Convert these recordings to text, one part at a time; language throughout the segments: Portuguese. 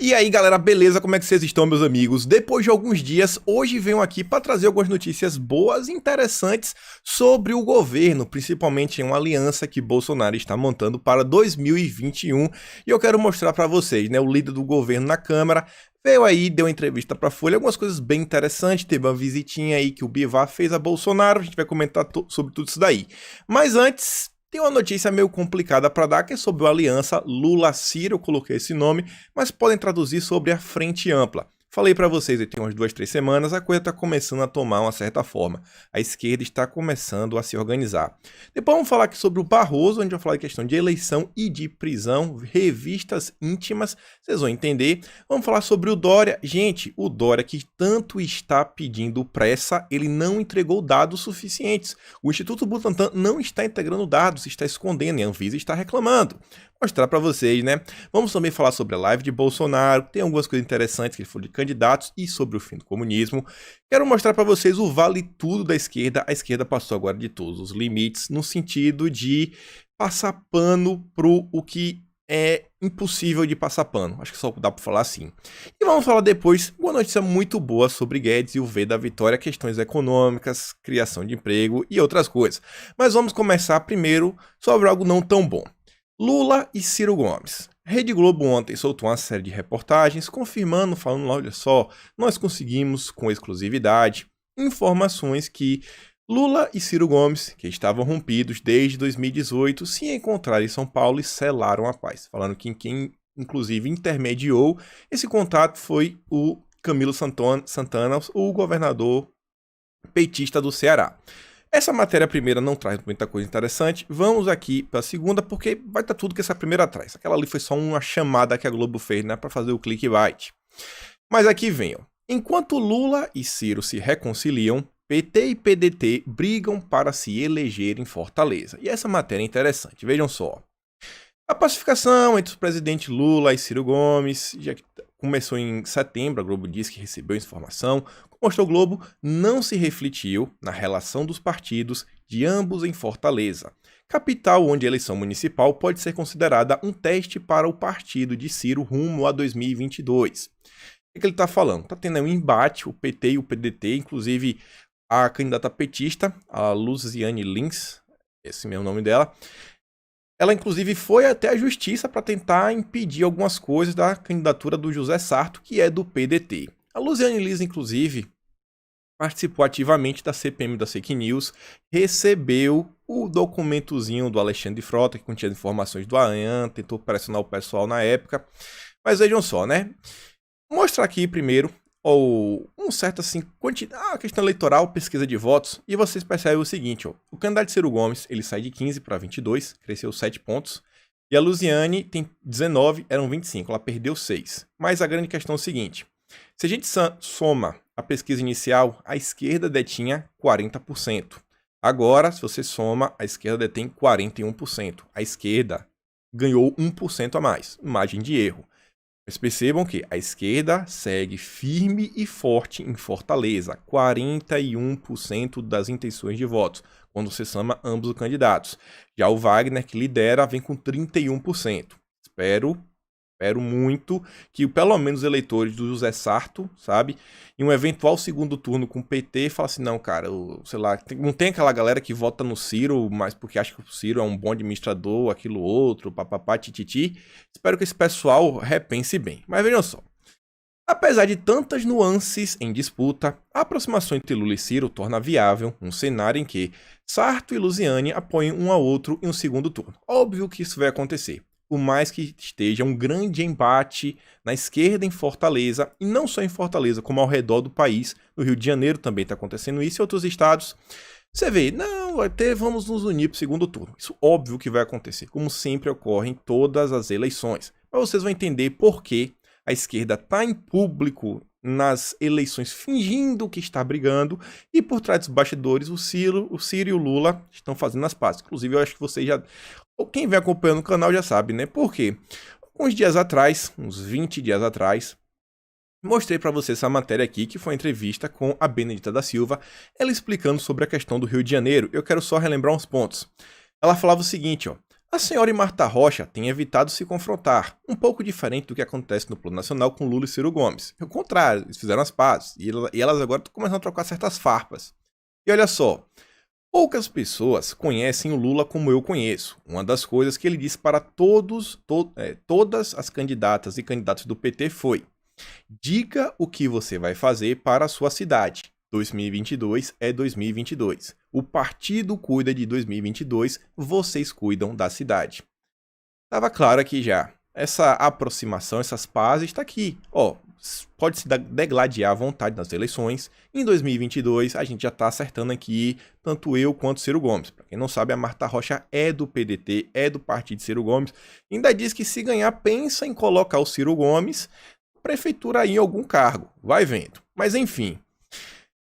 E aí galera, beleza? Como é que vocês estão, meus amigos? Depois de alguns dias, hoje venho aqui para trazer algumas notícias boas e interessantes sobre o governo, principalmente em uma aliança que Bolsonaro está montando para 2021. E eu quero mostrar para vocês, né, o líder do governo na Câmara veio aí, deu uma entrevista para a Folha, algumas coisas bem interessantes, teve uma visitinha aí que o Bivar fez a Bolsonaro, a gente vai comentar sobre tudo isso daí. Mas antes, tem uma notícia meio complicada para dar, que é sobre a aliança Lula-Ciro, eu coloquei esse nome, mas podem traduzir sobre a Frente Ampla. Falei para vocês, tem umas 2, 3 semanas, a coisa está começando a tomar uma certa forma. A esquerda está começando a se organizar. Depois vamos falar aqui sobre o Barroso, onde eu vou falar de questão de eleição e de prisão, revistas íntimas, vocês vão entender. Vamos falar sobre o Dória. Gente, o Dória que tanto está pedindo pressa, ele não entregou dados suficientes. O Instituto Butantan não está integrando dados, está escondendo e a Anvisa está reclamando. Mostrar para vocês, né? Vamos também falar sobre a live de Bolsonaro, tem algumas coisas interessantes que ele falou de candidatos e sobre o fim do comunismo. Quero mostrar para vocês o vale tudo da esquerda. A esquerda passou agora de todos os limites no sentido de passar pano pro o que é impossível de passar pano. Acho que só dá para falar assim. E vamos falar depois uma notícia muito boa sobre Guedes e o V da vitória, questões econômicas, criação de emprego e outras coisas. Mas vamos começar primeiro sobre algo não tão bom. Lula e Ciro Gomes. Rede Globo ontem soltou uma série de reportagens confirmando, falando, olha só, nós conseguimos com exclusividade informações que Lula e Ciro Gomes, que estavam rompidos desde 2018, se encontraram em São Paulo e selaram a paz. Falando que quem inclusive intermediou esse contato foi o Camilo Santana, o governador petista do Ceará. Essa matéria primeira não traz muita coisa interessante, vamos aqui para a segunda, porque vai estar tudo que essa primeira traz. Aquela ali foi só uma chamada que a Globo fez, né, para fazer o clickbait. Mas aqui vem, ó. Enquanto Lula e Ciro se reconciliam, PT e PDT brigam para se eleger em Fortaleza. E essa matéria é interessante, vejam só. A pacificação entre o presidente Lula e Ciro Gomes já começou em setembro, a Globo disse que recebeu informação. Como mostrou o Globo, não se refletiu na relação dos partidos de ambos em Fortaleza, capital onde a eleição municipal pode ser considerada um teste para o partido de Ciro rumo a 2022. O que ele está falando? Está tendo um embate, o PT e o PDT, inclusive a candidata petista, a Luciane Lins, esse é o nome dela, ela, inclusive, foi até a justiça para tentar impedir algumas coisas da candidatura do José Sarto, que é do PDT. A Luciane Lins, inclusive, participou ativamente da CPM das fake news, recebeu o documentozinho do Alexandre Frota, que continha informações do ANAN, tentou pressionar o pessoal na época. Mas vejam só, né? Vou mostrar aqui primeiro um certo assim, a questão eleitoral, pesquisa de votos, e vocês percebem o seguinte, ó, o candidato Ciro Gomes, ele sai de 15 para 22, cresceu 7 pontos, e a Luciane tem 19, eram 25, ela perdeu 6. Mas a grande questão é o seguinte, se a gente soma a pesquisa inicial, a esquerda detinha 40%. Agora, se você soma, a esquerda detém 41%. A esquerda ganhou 1% a mais, margem de erro. Mas percebam que a esquerda segue firme e forte em Fortaleza, 41% das intenções de votos, quando você soma ambos os candidatos. Já o Wagner, que lidera, vem com 31%. Espero muito que pelo menos os eleitores do José Sarto, sabe, em um eventual segundo turno com o PT, fala assim, não, cara, sei lá, não tem aquela galera que vota no Ciro, mas porque acha que o Ciro é um bom administrador, aquilo outro, papapá, tititi. Espero que esse pessoal repense bem. Mas vejam só, apesar de tantas nuances em disputa, a aproximação entre Lula e Ciro torna viável um cenário em que Sarto e Luciane apoiam um ao outro em um segundo turno. Óbvio que isso vai acontecer. Por mais que esteja um grande embate na esquerda em Fortaleza, e não só em Fortaleza, como ao redor do país, no Rio de Janeiro também está acontecendo isso, e outros estados, você vê, não, até vamos nos unir para o segundo turno. Isso óbvio que vai acontecer, como sempre ocorre em todas as eleições. Mas vocês vão entender por que a esquerda está em público nas eleições fingindo que está brigando, e por trás dos bastidores o Ciro e o Lula estão fazendo as pazes. Inclusive eu acho que vocês já, ou quem vem acompanhando o canal já sabe, né? Por quê? Alguns dias atrás, uns 20 dias atrás, mostrei para vocês essa matéria aqui, que foi uma entrevista com a Benedita da Silva, ela explicando sobre a questão do Rio de Janeiro. Eu quero só relembrar uns pontos. Ela falava o seguinte, ó, A senhora e Marta Rocha têm evitado se confrontar, um pouco diferente do que acontece no plano nacional com Lula e Ciro Gomes. É o contrário, eles fizeram as pazes e elas agora estão começando a trocar certas farpas. E olha só, poucas pessoas conhecem o Lula como eu conheço. Uma das coisas que ele disse para todas as candidatas e candidatos do PT foi: diga o que você vai fazer para a sua cidade. 2022 é 2022. O partido cuida de 2022, vocês cuidam da cidade. Tava claro aqui já. Essa aproximação, essas pazes, está aqui. Ó, pode se degladiar à vontade nas eleições. Em 2022, a gente já está acertando aqui, tanto eu quanto Ciro Gomes. Para quem não sabe, a Marta Rocha é do PDT, é do partido de Ciro Gomes. Ainda diz que se ganhar, pensa em colocar o Ciro Gomes na prefeitura aí em algum cargo. Vai vendo. Mas enfim.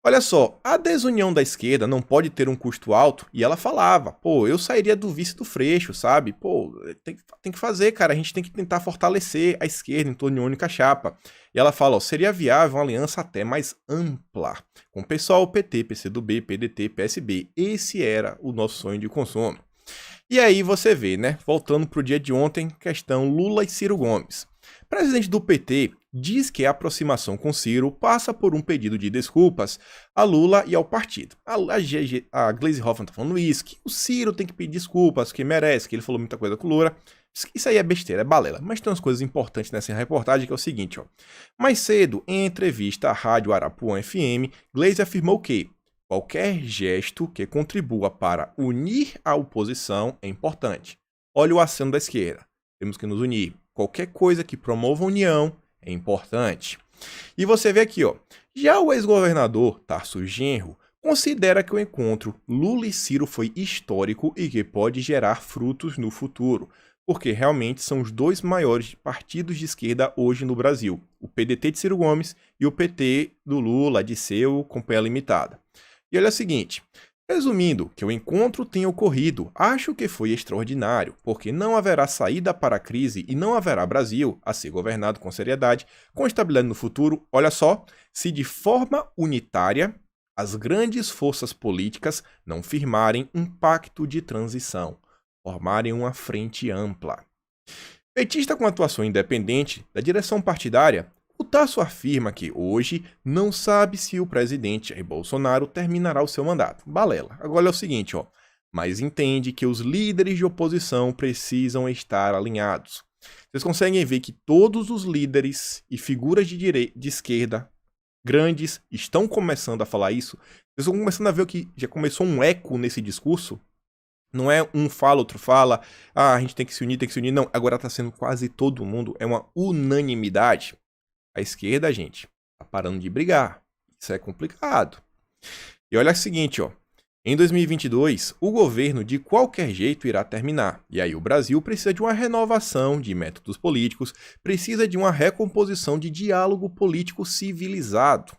Olha só, a desunião da esquerda não pode ter um custo alto, e ela falava, pô, eu sairia do vice do Freixo, sabe? Pô, tem que fazer, cara, a gente tem que tentar fortalecer a esquerda em torno de uma única chapa. E ela fala, ó, seria viável uma aliança até mais ampla, com o PSOL, PT, PCdoB, PDT, PSB. Esse era o nosso sonho de consumo. E aí você vê, né, voltando pro dia de ontem, questão Lula e Ciro Gomes. Presidente do PT diz que a aproximação com Ciro passa por um pedido de desculpas a Lula e ao partido. A Gleisi Hoffmann está falando isso, que o Ciro tem que pedir desculpas, que merece, que ele falou muita coisa com o Lula. Isso aí é besteira, é balela. Mas tem umas coisas importantes nessa reportagem, que é o seguinte, ó. Mais cedo, em entrevista à Rádio Arapuã FM, Gleisi afirmou que qualquer gesto que contribua para unir a oposição é importante. Olha o aceno da esquerda. Temos que nos unir. Qualquer coisa que promova a união é importante. E você vê aqui, ó. Já o ex-governador Tarso Genro considera que o encontro Lula e Ciro foi histórico e que pode gerar frutos no futuro, porque realmente são os dois maiores partidos de esquerda hoje no Brasil, o PDT de Ciro Gomes e o PT do Lula, de seu Companhia Limitada. E olha o seguinte, resumindo, que o encontro tenha ocorrido, acho que foi extraordinário, porque não haverá saída para a crise e não haverá Brasil a ser governado com seriedade, com estabilidade no futuro, olha só, se de forma unitária as grandes forças políticas não firmarem um pacto de transição, formarem uma frente ampla. Petista com atuação independente da direção partidária, o Tarso afirma que hoje não sabe se o presidente Jair Bolsonaro terminará o seu mandato. Balela. Agora é o seguinte, ó. Mas entende que os líderes de oposição precisam estar alinhados. Vocês conseguem ver que todos os líderes e figuras de esquerda grandes estão começando a falar isso. Vocês estão começando a ver que já começou um eco nesse discurso. Não é um fala, outro fala. Ah, a gente tem que se unir, tem que se unir. Não, agora está sendo quase todo mundo. É uma unanimidade. A esquerda, gente, tá parando de brigar. Isso é complicado. E olha o seguinte, ó. Em 2022, o governo de qualquer jeito irá terminar. E aí o Brasil precisa de uma renovação de métodos políticos, precisa de uma recomposição de diálogo político civilizado.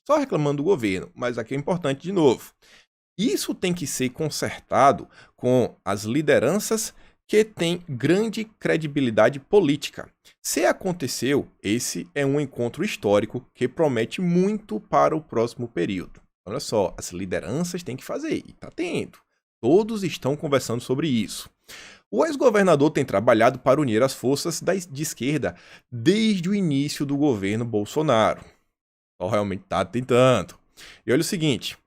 Só reclamando do governo, mas aqui é importante de novo. Isso tem que ser consertado com as lideranças que tem grande credibilidade política. Se aconteceu, esse é um encontro histórico que promete muito para o próximo período. Olha só, as lideranças têm que fazer, e está tendo. Todos estão conversando sobre isso. O ex-governador tem trabalhado para unir as forças de esquerda desde o início do governo Bolsonaro. Só realmente está tentando. E olha o seguinte.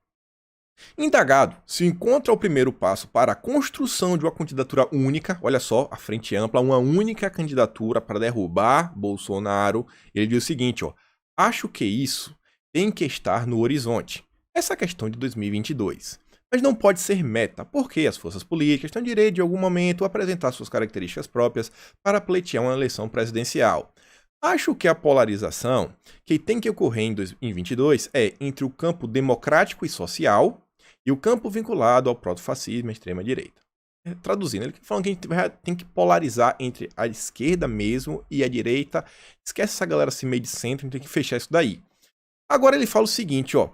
Indagado, se encontra o primeiro passo para a construção de uma candidatura única, olha só, a frente ampla, uma única candidatura para derrubar Bolsonaro. Ele diz o seguinte, ó, acho que isso tem que estar no horizonte. Essa questão de 2022. Mas não pode ser meta, porque as forças políticas têm direito de algum momento a apresentar suas características próprias para pleitear uma eleição presidencial. Acho que a polarização que tem que ocorrer em 2022 é entre o campo democrático e social e o campo vinculado ao protofascismo e à extrema-direita. Traduzindo, ele falando que a gente tem que polarizar entre a esquerda mesmo e a direita. Esquece essa galera assim meio de centro, a gente tem que fechar isso daí. Agora ele fala o seguinte, ó.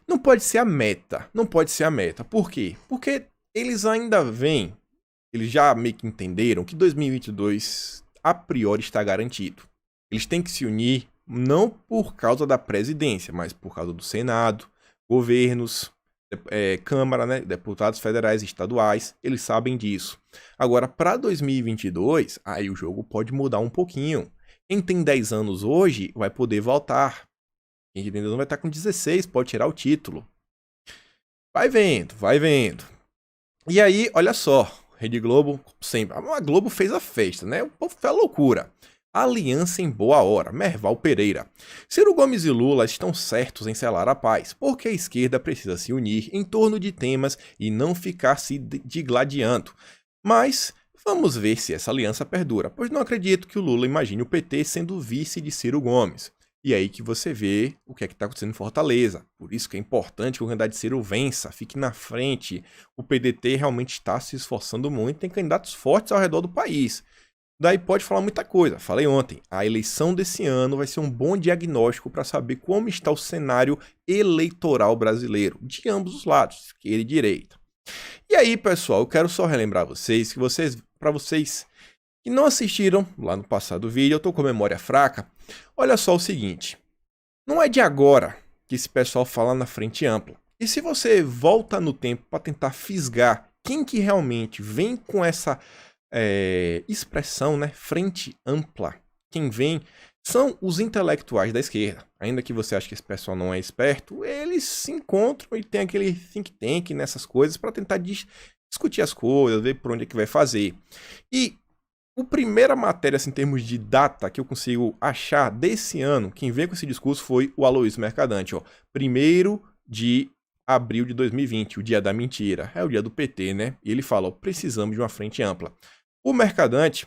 Não pode ser a meta. Não pode ser a meta. Por quê? Porque eles ainda veem, eles já meio que entenderam que 2022 a priori está garantido. Eles têm que se unir não por causa da presidência, mas por causa do Senado, governos, Câmara, né, deputados federais e estaduais, eles sabem disso. Agora, para 2022, aí o jogo pode mudar um pouquinho. Quem tem 10 anos hoje vai poder votar. Quem tem 10 anos vai estar com 16, pode tirar o título. Vai vendo, vai vendo. E aí, olha só, Rede Globo, sempre. A Globo fez a festa, né? O povo fez a loucura. Aliança em boa hora, Merval Pereira. Ciro Gomes e Lula estão certos em selar a paz, porque a esquerda precisa se unir em torno de temas e não ficar se digladiando. Mas vamos ver se essa aliança perdura, pois não acredito que o Lula imagine o PT sendo vice de Ciro Gomes. E aí que você vê o que é que está acontecendo em Fortaleza. Por isso que é importante que o candidato Ciro vença, fique na frente. O PDT realmente está se esforçando muito, tem candidatos fortes ao redor do país. Daí pode falar muita coisa. Falei ontem, a eleição desse ano vai ser um bom diagnóstico para saber como está o cenário eleitoral brasileiro, de ambos os lados, esquerda e direita. E aí, pessoal, eu quero só relembrar vocês, para vocês que não assistiram lá no passado vídeo, eu tô com a memória fraca. Olha só o seguinte, não é de agora que esse pessoal fala na frente ampla. E se você volta no tempo para tentar fisgar quem que realmente vem com essa expressão, né, frente ampla, quem vem são os intelectuais da esquerda. Ainda que você ache que esse pessoal não é esperto, eles se encontram e tem aquele think tank nessas coisas para tentar discutir as coisas, ver por onde é que vai fazer. E a primeira matéria, assim, em termos de data, que eu consigo achar desse ano, quem veio com esse discurso foi o Aloysio Mercadante, ó. 1º de abril de 2020, o dia da mentira. É o dia do PT, né? E ele fala, ó, precisamos de uma frente ampla. O Mercadante,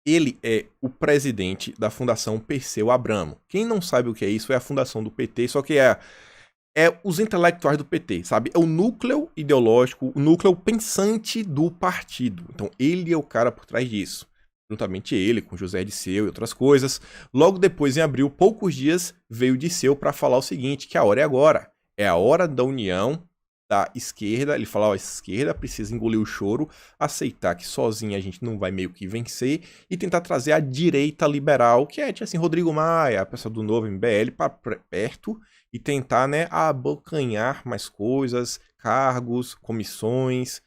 ele é o presidente da Fundação Perseu Abramo. Quem não sabe o que é isso, é a fundação do PT, só que é os intelectuais do PT, sabe? É o núcleo ideológico, o núcleo pensante do partido. Então, ele é o cara por trás disso. Juntamente ele, com José Disseu e outras coisas. Logo depois, em abril, poucos dias, veio Disseu para falar o seguinte, que a hora é agora. É a hora da união da esquerda. Ele fala, ó, a esquerda precisa engolir o choro, aceitar que sozinha a gente não vai meio que vencer e tentar trazer a direita liberal, que é, assim, Rodrigo Maia, a pessoa do novo MBL, para perto e tentar, né, abocanhar mais coisas, cargos, comissões,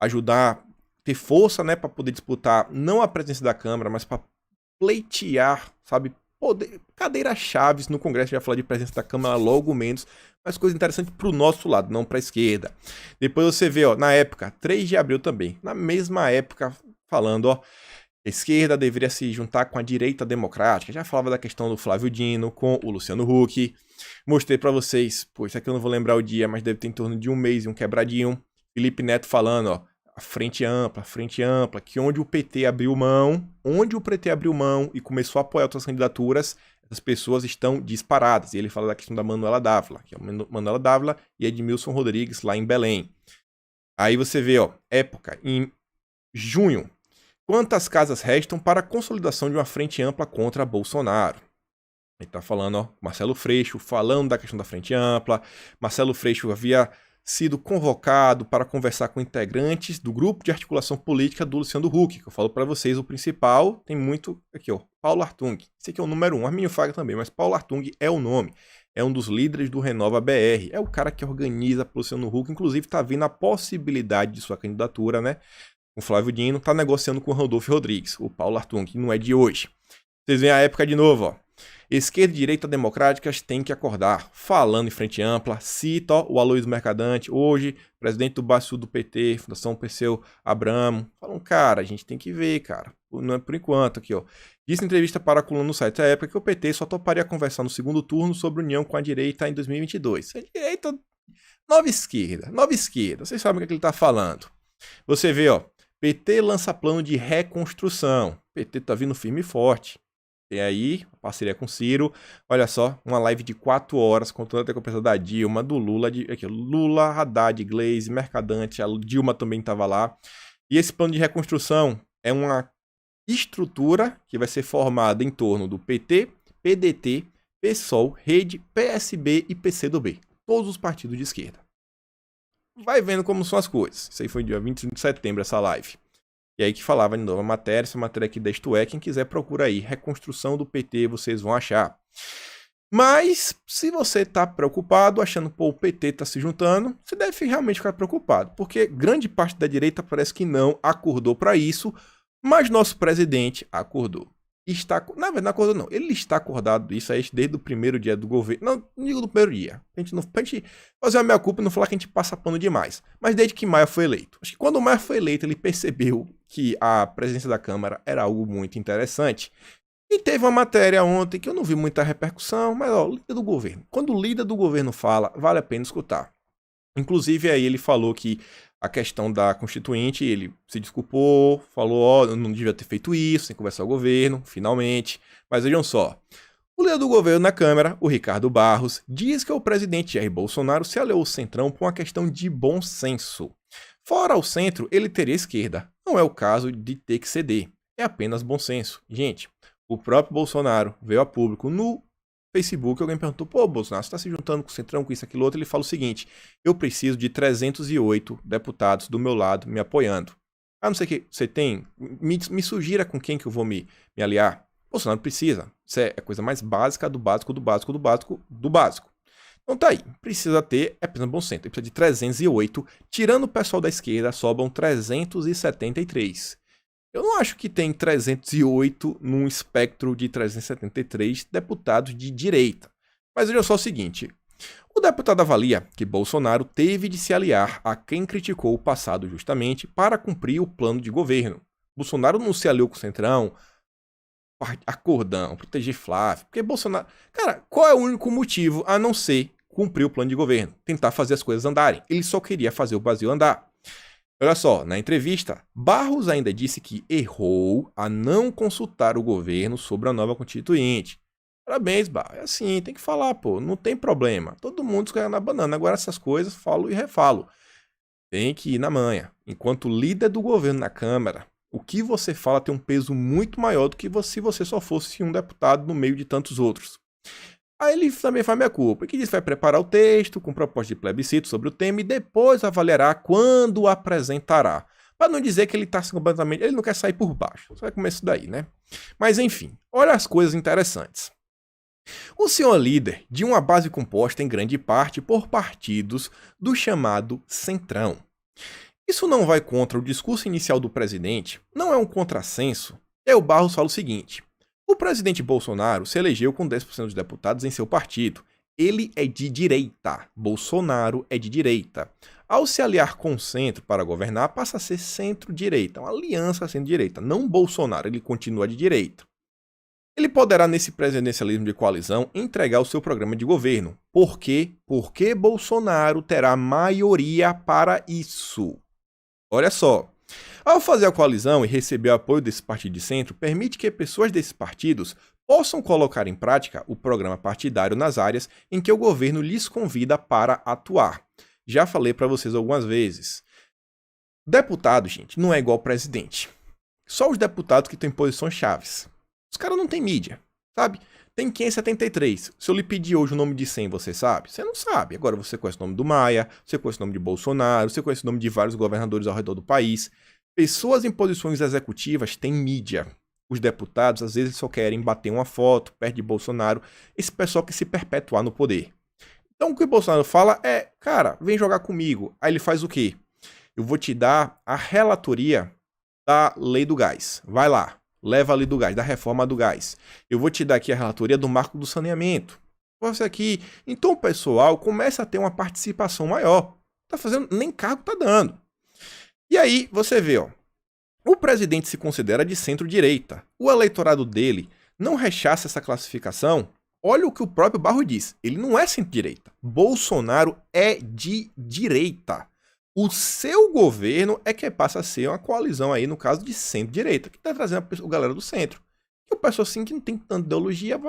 ajudar, ter força, né, para poder disputar não a presidência da Câmara, mas para pleitear, sabe, poder, cadeiras chaves no Congresso. Já falar de presidência da Câmara logo menos, mas coisa interessante para o nosso lado, não para a esquerda. Depois você vê, ó, na época, 3 de abril também, na mesma época, falando, ó, a esquerda deveria se juntar com a direita democrática. Já falava da questão do Flávio Dino com o Luciano Huck. Mostrei para vocês, pô, isso aqui eu não vou lembrar o dia, mas deve ter em torno de um mês e um quebradinho. Felipe Neto falando, ó, a frente ampla, que onde o PT abriu mão e começou a apoiar outras candidaturas, as pessoas estão disparadas. E ele fala da questão da Manuela Dávila, que é a Manuela Dávila e Edmilson Rodrigues lá em Belém. Aí você vê, ó, época, em junho, quantas casas restam para a consolidação de uma frente ampla contra Bolsonaro? Ele tá falando, ó, Marcelo Freixo, falando da questão da frente ampla. Marcelo Freixo havia sido convocado para conversar com integrantes do grupo de articulação política do Luciano Huck, que eu falo para vocês, o principal, tem muito aqui, ó, Paulo Artung. Esse aqui é o número 1, Arminio Fraga também, mas Paulo Artung é o nome. É um dos líderes do Renova BR, é o cara que organiza para o Luciano Huck, inclusive tá vendo a possibilidade de sua candidatura, né? O Flávio Dino tá negociando com o Rodolfo Rodrigues, o Paulo Artung, que não é de hoje. Vocês veem a época de novo, ó. Esquerda e direita democráticas têm que acordar. Falando em frente ampla, cita, ó, o Aloysio Mercadante, hoje, presidente do Baçu do PT, Fundação Perseu Abramo. Falam, cara, a gente tem que ver, cara. Não é por enquanto aqui, ó. Disse em entrevista para a coluna no site da época que o PT só toparia conversar no segundo turno sobre união com a direita em 2022. A direita, nova esquerda. Vocês sabem o que ele tá falando. Você vê, ó, PT lança plano de reconstrução. PT tá vindo firme e forte. Tem aí, parceria com Ciro. Olha só, uma live de 4 horas contando a conversa da Dilma, do Lula, aqui, Lula, Haddad, Glaze, Mercadante, a Dilma também estava lá. E esse plano de reconstrução é uma estrutura que vai ser formada em torno do PT, PDT, PSOL, Rede, PSB e PCdoB. Todos os partidos de esquerda. Vai vendo como são as coisas. Isso aí foi dia 25 de setembro, essa live. E aí que falava de novo a matéria, essa matéria aqui da Isto É, quem quiser procura aí, reconstrução do PT, vocês vão achar. Mas, se você está preocupado, achando que o PT está se juntando, você deve realmente ficar preocupado, porque grande parte da direita parece que não acordou para isso, mas nosso presidente acordou. Na verdade, não acordou não. Ele está acordado isso aí desde o primeiro dia do governo. Não digo do primeiro dia. Pra gente fazer a meia-culpa e não falar que a gente passa pano demais. Mas desde que Maia foi eleito. Acho que quando o Maia foi eleito, ele percebeu que a presidência da Câmara era algo muito interessante. E teve uma matéria ontem que eu não vi muita repercussão, mas ó, líder do governo. Quando o líder do governo fala, vale a pena escutar. Inclusive aí ele falou que a questão da Constituinte, ele se desculpou, falou, ó, eu não devia ter feito isso, sem conversar com o governo, finalmente. Mas vejam só, o líder do governo na Câmara, o Ricardo Barros, diz que o presidente Jair Bolsonaro se aliou ao Centrão por uma questão de bom senso. Fora o centro, ele teria esquerda. Não é o caso de ter que ceder, é apenas bom senso. Gente, o próprio Bolsonaro veio a público no Facebook, alguém perguntou, pô, Bolsonaro, você está se juntando com o Centrão, com isso, aquilo, outro? Ele fala o seguinte, eu preciso de 308 deputados do meu lado me apoiando. Ah, não sei o que, você tem? Me sugira com quem que eu vou me aliar. Bolsonaro precisa. Isso é a coisa mais básica do básico, do básico, do básico, do básico. Então tá aí, precisa ter, é apenas bom senso, ele precisa de 308, tirando o pessoal da esquerda, sobram 373. Eu não acho que tem 308 num espectro de 373 deputados de direita. Mas veja só o seguinte, o deputado avalia que Bolsonaro teve de se aliar a quem criticou o passado justamente para cumprir o plano de governo. Bolsonaro não se aliou com o Centrão, acordão, proteger Flávio, porque Bolsonaro... Cara, qual é o único motivo a não ser cumprir o plano de governo? Tentar fazer as coisas andarem. Ele só queria fazer o Brasil andar. Olha só, na entrevista, Barros ainda disse que errou a não consultar o governo sobre a nova Constituinte. Parabéns, Barros. É assim, tem que falar, pô. Não tem problema. Todo mundo escorrega na banana. Agora essas coisas, falo e refalo. Tem que ir na manha. Enquanto líder do governo na Câmara, o que você fala tem um peso muito maior do que se você só fosse um deputado no meio de tantos outros. Aí ele também faz minha culpa, que diz que vai preparar o texto com proposta de plebiscito sobre o tema e depois avaliará quando apresentará. Para não dizer que ele está completamente... Ele não quer sair por baixo. Só vai começar isso daí, né? Mas enfim, olha as coisas interessantes. O senhor é líder de uma base composta em grande parte por partidos do chamado Centrão. Isso não vai contra o discurso inicial do presidente, não é um contrassenso. E aí o Barros fala o seguinte... O presidente Bolsonaro se elegeu com 10% dos deputados em seu partido. Ele é de direita. Bolsonaro é de direita. Ao se aliar com o centro para governar, passa a ser centro-direita. Uma aliança centro-direita. Não Bolsonaro, ele continua de direita. Ele poderá, nesse presidencialismo de coalizão, entregar o seu programa de governo. Por quê? Porque Bolsonaro terá maioria para isso. Olha só. Ao fazer a coalizão e receber o apoio desse partido de centro, permite que pessoas desses partidos possam colocar em prática o programa partidário nas áreas em que o governo lhes convida para atuar. Já falei para vocês algumas vezes. Deputado, gente, não é igual presidente. Só os deputados que têm posições chaves. Os caras não têm mídia, sabe? Tem 573. Se eu lhe pedir hoje o nome de 100, você sabe? Você não sabe. Agora você conhece o nome do Maia, você conhece o nome de Bolsonaro, você conhece o nome de vários governadores ao redor do país. Pessoas em posições executivas têm mídia. Os deputados, às vezes, só querem bater uma foto perto de Bolsonaro. Esse pessoal quer se perpetuar no poder. Então, o que o Bolsonaro fala é, cara, vem jogar comigo. Aí ele faz o quê? Eu vou te dar a relatoria da lei do gás. Vai lá. Leva a lei do gás, da reforma do gás. Eu vou te dar aqui a relatoria do marco do saneamento. Você aqui. Então o pessoal começa a ter uma participação maior. Tá fazendo, nem cargo tá dando. E aí você vê, ó. O presidente se considera de centro-direita. O eleitorado dele não rechaça essa classificação. Olha o que o próprio Barro diz. Ele não é centro-direita. Bolsonaro é de direita. O seu governo é que passa a ser uma coalizão aí, no caso de centro-direita, que está trazendo a galera do centro. E o pessoal assim que não tem tanta ideologia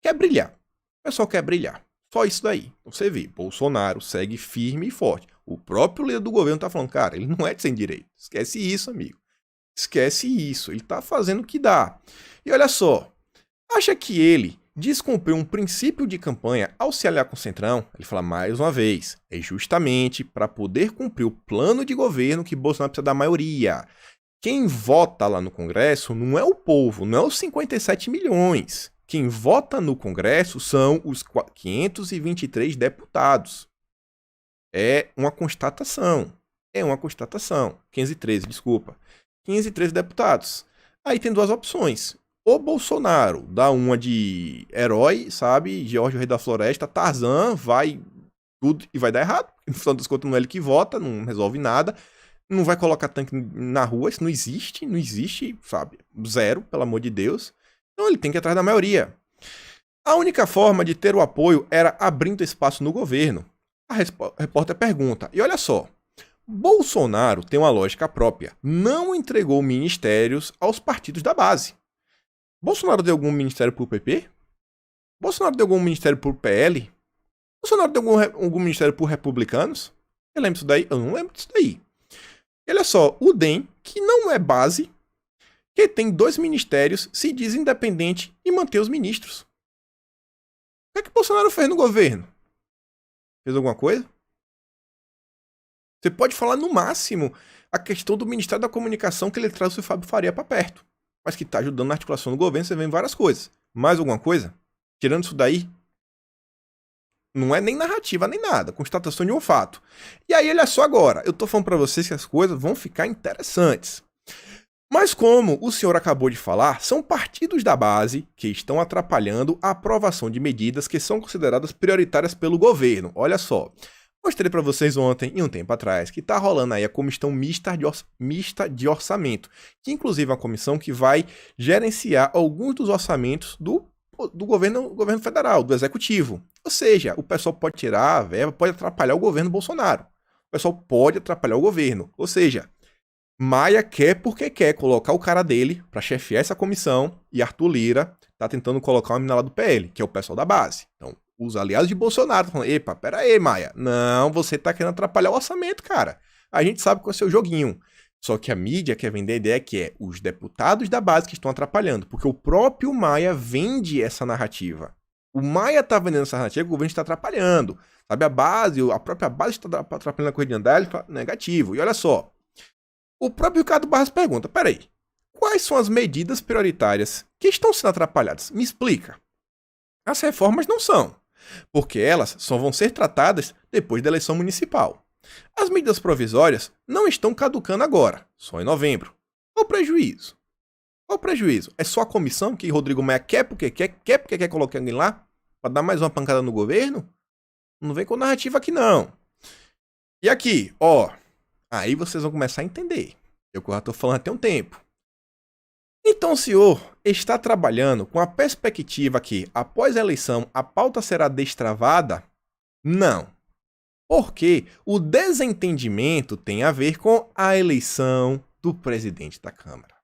quer brilhar. O pessoal quer brilhar. Só isso daí. Então você vê, Bolsonaro segue firme e forte. O próprio líder do governo está falando, cara, ele não é de centro-direita. Esquece isso, amigo. Esquece isso. Ele está fazendo o que dá. E olha só, acha que ele descumpriu um princípio de campanha ao se aliar com o Centrão? Ele fala mais uma vez, é justamente para poder cumprir o plano de governo que Bolsonaro precisa da maioria. Quem vota lá no Congresso não é o povo, não é os 57 milhões. quem vota no Congresso são os 523 deputados. É uma constatação. 513, desculpa. 513 deputados. Aí tem duas opções. O Bolsonaro dá uma de herói, sabe? George, o Rei da Floresta, Tarzan, vai tudo e vai dar errado. No final das contas, não é ele que vota, não resolve nada. Não vai colocar tanque na rua, isso não existe, sabe? Zero, pelo amor de Deus. Então ele tem que ir atrás da maioria. A única forma de ter o apoio era abrindo espaço no governo. A repórter pergunta, e olha só, Bolsonaro tem uma lógica própria, não entregou ministérios aos partidos da base. Bolsonaro deu algum ministério pro PP? Bolsonaro deu algum ministério pro PL? Bolsonaro deu algum ministério por republicanos? Eu lembro disso daí? Eu não lembro disso daí. E olha só, o DEM, que não é base, que tem 2 ministérios, se diz independente e mantém os ministros. O que Bolsonaro fez no governo? Fez alguma coisa? Você pode falar no máximo a questão do Ministério da Comunicação que ele traz o Fábio Faria para perto, mas que está ajudando na articulação do governo, você vê em várias coisas. Mais alguma coisa? Tirando isso daí, não é nem narrativa, nem nada. Constatação de um fato. E aí, olha só agora. Eu tô falando pra vocês que as coisas vão ficar interessantes. Mas como o senhor acabou de falar, são partidos da base que estão atrapalhando a aprovação de medidas que são consideradas prioritárias pelo governo. Olha só. Mostrei pra vocês ontem, e um tempo atrás, que tá rolando aí a comissão mista de orçamento. Que inclusive é uma comissão que vai gerenciar alguns dos orçamentos do governo federal, do executivo. Ou seja, o pessoal pode tirar a verba, pode atrapalhar o governo Bolsonaro. O pessoal pode atrapalhar o governo. Ou seja, Maia quer porque quer colocar o cara dele para chefiar essa comissão e Arthur Lira tá tentando colocar uma mina lá do PL, que é o pessoal da base. Então, os aliados de Bolsonaro estão falando, epa, pera aí, Maia. Não, você tá querendo atrapalhar o orçamento, cara. A gente sabe qual é o seu joguinho. Só que a mídia quer vender a ideia que é os deputados da base que estão atrapalhando, porque o próprio Maia vende essa narrativa. O Maia tá vendendo essa narrativa que o governo está atrapalhando. Sabe, a própria base está atrapalhando a corrida de andar, ele fala negativo. E olha só, o próprio Ricardo Barros pergunta, peraí, quais são as medidas prioritárias que estão sendo atrapalhadas? Me explica. As reformas não são, porque elas só vão ser tratadas depois da eleição municipal. As medidas provisórias não estão caducando agora, só em novembro. Qual o prejuízo? Qual o prejuízo? É só a comissão que Rodrigo Maia quer porque quer colocar alguém lá para dar mais uma pancada no governo? Não vem com narrativa aqui não. E aqui, ó, aí vocês vão começar a entender. Eu já estou falando até um tempo. Então o senhor está trabalhando com a perspectiva que, após a eleição, a pauta será destravada? Não. Porque o desentendimento tem a ver com a eleição do presidente da Câmara.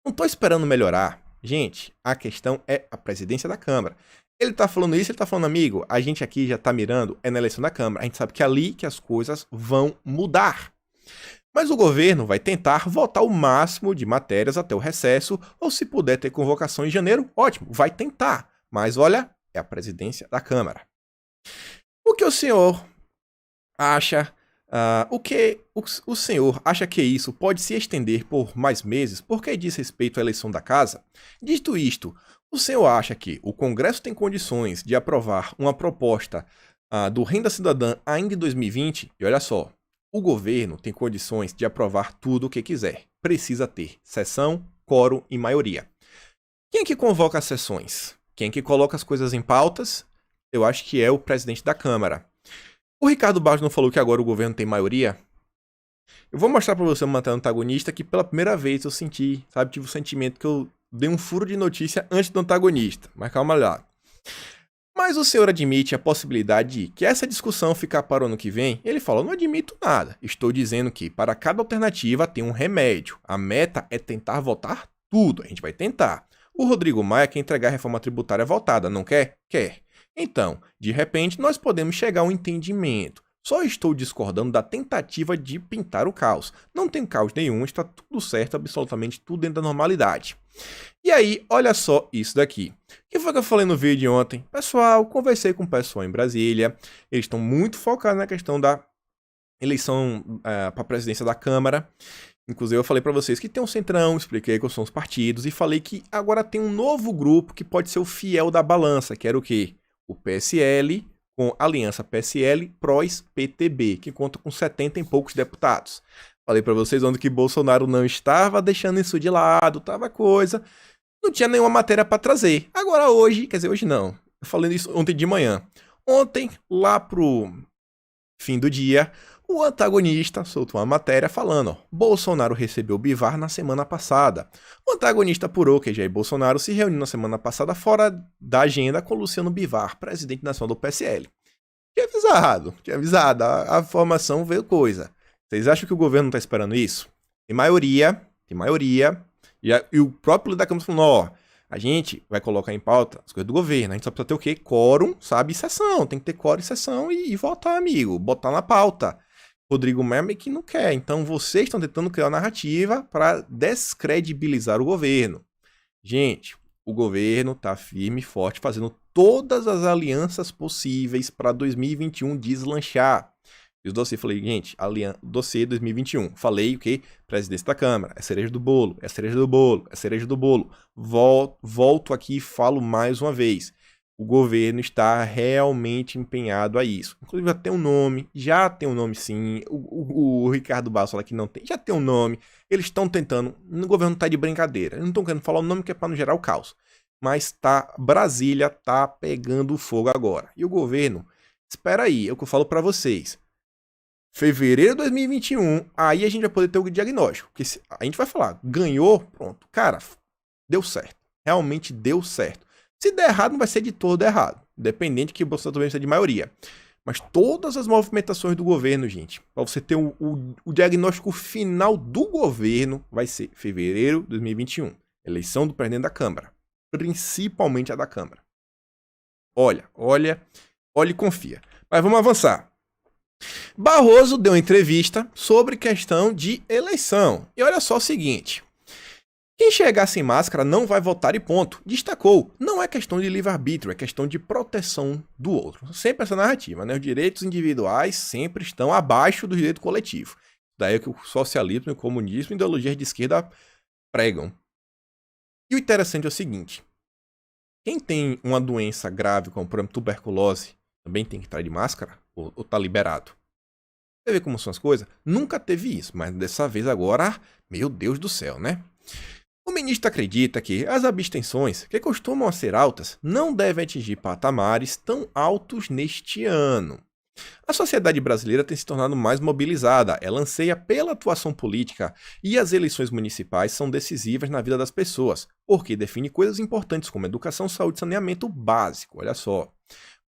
Não estou esperando melhorar. Gente, a questão é a presidência da Câmara. Ele está falando isso, ele está falando, amigo, a gente aqui já está mirando, é na eleição da Câmara. A gente sabe que é ali que as coisas vão mudar. Mas o governo vai tentar votar o máximo de matérias até o recesso, ou se puder ter convocação em janeiro, ótimo, vai tentar. Mas olha, é a presidência da Câmara. O que o senhor acha, o senhor acha que isso pode se estender por mais meses porque diz respeito à eleição da casa? Dito isto, o senhor acha que o Congresso tem condições de aprovar uma proposta do Renda Cidadã ainda em 2020? E olha só, o governo tem condições de aprovar tudo o que quiser. Precisa ter sessão, quórum e maioria. Quem é que convoca as sessões? Quem é que coloca as coisas em pautas? Eu acho que é o presidente da Câmara. O Ricardo Barros não falou que agora o governo tem maioria? Eu vou mostrar pra você uma matéria antagonista que pela primeira vez eu senti, sabe, tive o sentimento que eu dei um furo de notícia antes do antagonista. Mas calma lá. Mas o senhor admite a possibilidade de que essa discussão ficar para o ano que vem? Ele falou, não admito nada. Estou dizendo que para cada alternativa tem um remédio. A meta é tentar votar tudo. A gente vai tentar. O Rodrigo Maia quer entregar a reforma tributária votada, não quer? Quer. Então, de repente, nós podemos chegar a um entendimento. Só estou discordando da tentativa de pintar o caos. Não tem caos nenhum, está tudo certo, absolutamente tudo dentro da normalidade. E aí, olha só isso daqui. O que foi que eu falei no vídeo de ontem? Pessoal, conversei com o pessoal em Brasília. Eles estão muito focados na questão da eleição para a presidência da Câmara. Inclusive eu falei pra vocês que tem um centrão, expliquei quais são os partidos e falei que agora tem um novo grupo que pode ser o fiel da balança, que era o quê? O PSL com aliança PSL, PROS, PTB, que conta com 70 e poucos deputados. Falei pra vocês ontem que Bolsonaro não estava deixando isso de lado, tava coisa, não tinha nenhuma matéria pra trazer. Agora hoje, quer dizer, hoje não, eu falei isso ontem de manhã. Ontem, lá pro fim do dia, o antagonista soltou uma matéria falando, ó, Bolsonaro recebeu o Bivar na semana passada. O antagonista apurou que Jair Bolsonaro se reuniu na semana passada fora da agenda com Luciano Bivar, presidente nacional do PSL. Tinha avisado, a formação veio coisa. Vocês acham que o governo não está esperando isso? Tem maioria, e o próprio líder da Câmara falou, ó, a gente vai colocar em pauta as coisas do governo, a gente só precisa ter o quê? Quórum, sabe, e sessão, tem que ter quórum e sessão e votar, amigo, botar na pauta. Rodrigo Maia que não quer. Então vocês estão tentando criar uma narrativa para descredibilizar o governo. Gente, o governo está firme e forte, fazendo todas as alianças possíveis para 2021 deslanchar. Fiz o dossiê, falei, gente, dossiê 2021. Falei o quê? Presidência da Câmara, é cereja do bolo, é cereja do bolo, é cereja do bolo. Volto aqui e falo mais uma vez. O governo está realmente empenhado a isso. Inclusive já tem um nome sim. O Ricardo Barros fala que não tem, já tem um nome. Eles estão tentando, o governo está de brincadeira. Eles não estão querendo falar o nome que é para não gerar o caos. Mas Brasília está pegando fogo agora. E o governo, espera aí, é o que eu falo para vocês. Fevereiro de 2021, aí a gente vai poder ter o diagnóstico. Porque a gente vai falar, ganhou, pronto. Cara, deu certo. Realmente deu certo. Se der errado, não vai ser de todo errado. Independente de que o Bolsonaro também seja de maioria. Mas todas as movimentações do governo, gente, para você ter o diagnóstico final do governo, vai ser fevereiro de 2021. Eleição do presidente da Câmara. Principalmente a da Câmara. Olha e confia. Mas vamos avançar. Barroso deu uma entrevista sobre questão de eleição. E olha só o seguinte. Quem chegar sem máscara não vai votar e ponto. Destacou. Não é questão de livre-arbítrio, é questão de proteção do outro. Sempre essa narrativa, né? Os direitos individuais sempre estão abaixo do direito coletivo. Daí é que o socialismo, o comunismo e ideologias de esquerda pregam. E o interessante é o seguinte. Quem tem uma doença grave, como por exemplo tuberculose, também tem que estar de máscara? Ou tá liberado? Você vê como são as coisas? Nunca teve isso, mas dessa vez agora, meu Deus do céu, né? O ministro acredita que as abstenções, que costumam ser altas, não devem atingir patamares tão altos neste ano. A sociedade brasileira tem se tornado mais mobilizada, ela anseia pela atuação política e as eleições municipais são decisivas na vida das pessoas, porque define coisas importantes como educação, saúde e saneamento básico. Olha só,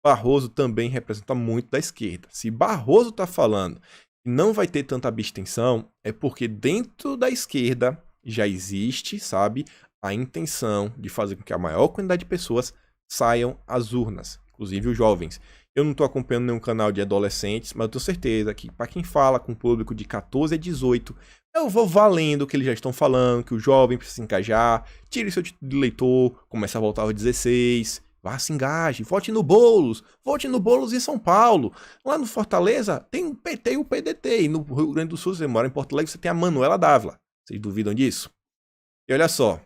Barroso também representa muito da esquerda. Se Barroso está falando que não vai ter tanta abstenção, é porque dentro da esquerda já existe, sabe, a intenção de fazer com que a maior quantidade de pessoas saiam às urnas, inclusive os jovens. Eu não estou acompanhando nenhum canal de adolescentes, mas eu tenho certeza que para quem fala com o público de 14 a 18, eu vou valendo o que eles já estão falando, que o jovem precisa se engajar, tire seu título de eleitor, comece a voltar aos 16, vá, se engaje, vote no Boulos em São Paulo. Lá no Fortaleza tem o PT e o PDT, e no Rio Grande do Sul, você mora em Porto Alegre, você tem a Manuela Dávila. Vocês duvidam disso? E olha só,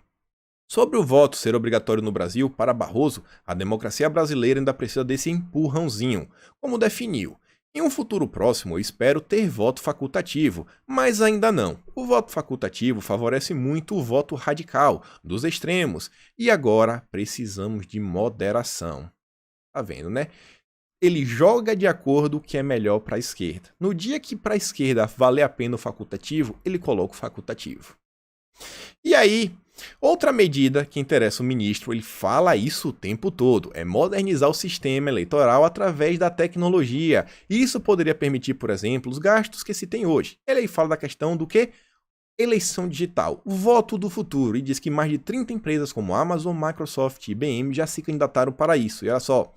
sobre o voto ser obrigatório no Brasil, para Barroso, a democracia brasileira ainda precisa desse empurrãozinho, como definiu. Em um futuro próximo, eu espero ter voto facultativo, mas ainda não. O voto facultativo favorece muito o voto radical, dos extremos, e agora precisamos de moderação. Tá vendo, né? Ele joga de acordo com o que é melhor para a esquerda. No dia que para a esquerda vale a pena o facultativo, ele coloca o facultativo. E aí, outra medida que interessa o ministro, ele fala isso o tempo todo, é modernizar o sistema eleitoral através da tecnologia. Isso poderia permitir, por exemplo, os gastos que se tem hoje. Ele aí fala da questão do que? Eleição digital, o voto do futuro, e diz que mais de 30 empresas como Amazon, Microsoft e IBM já se candidataram para isso. E olha só,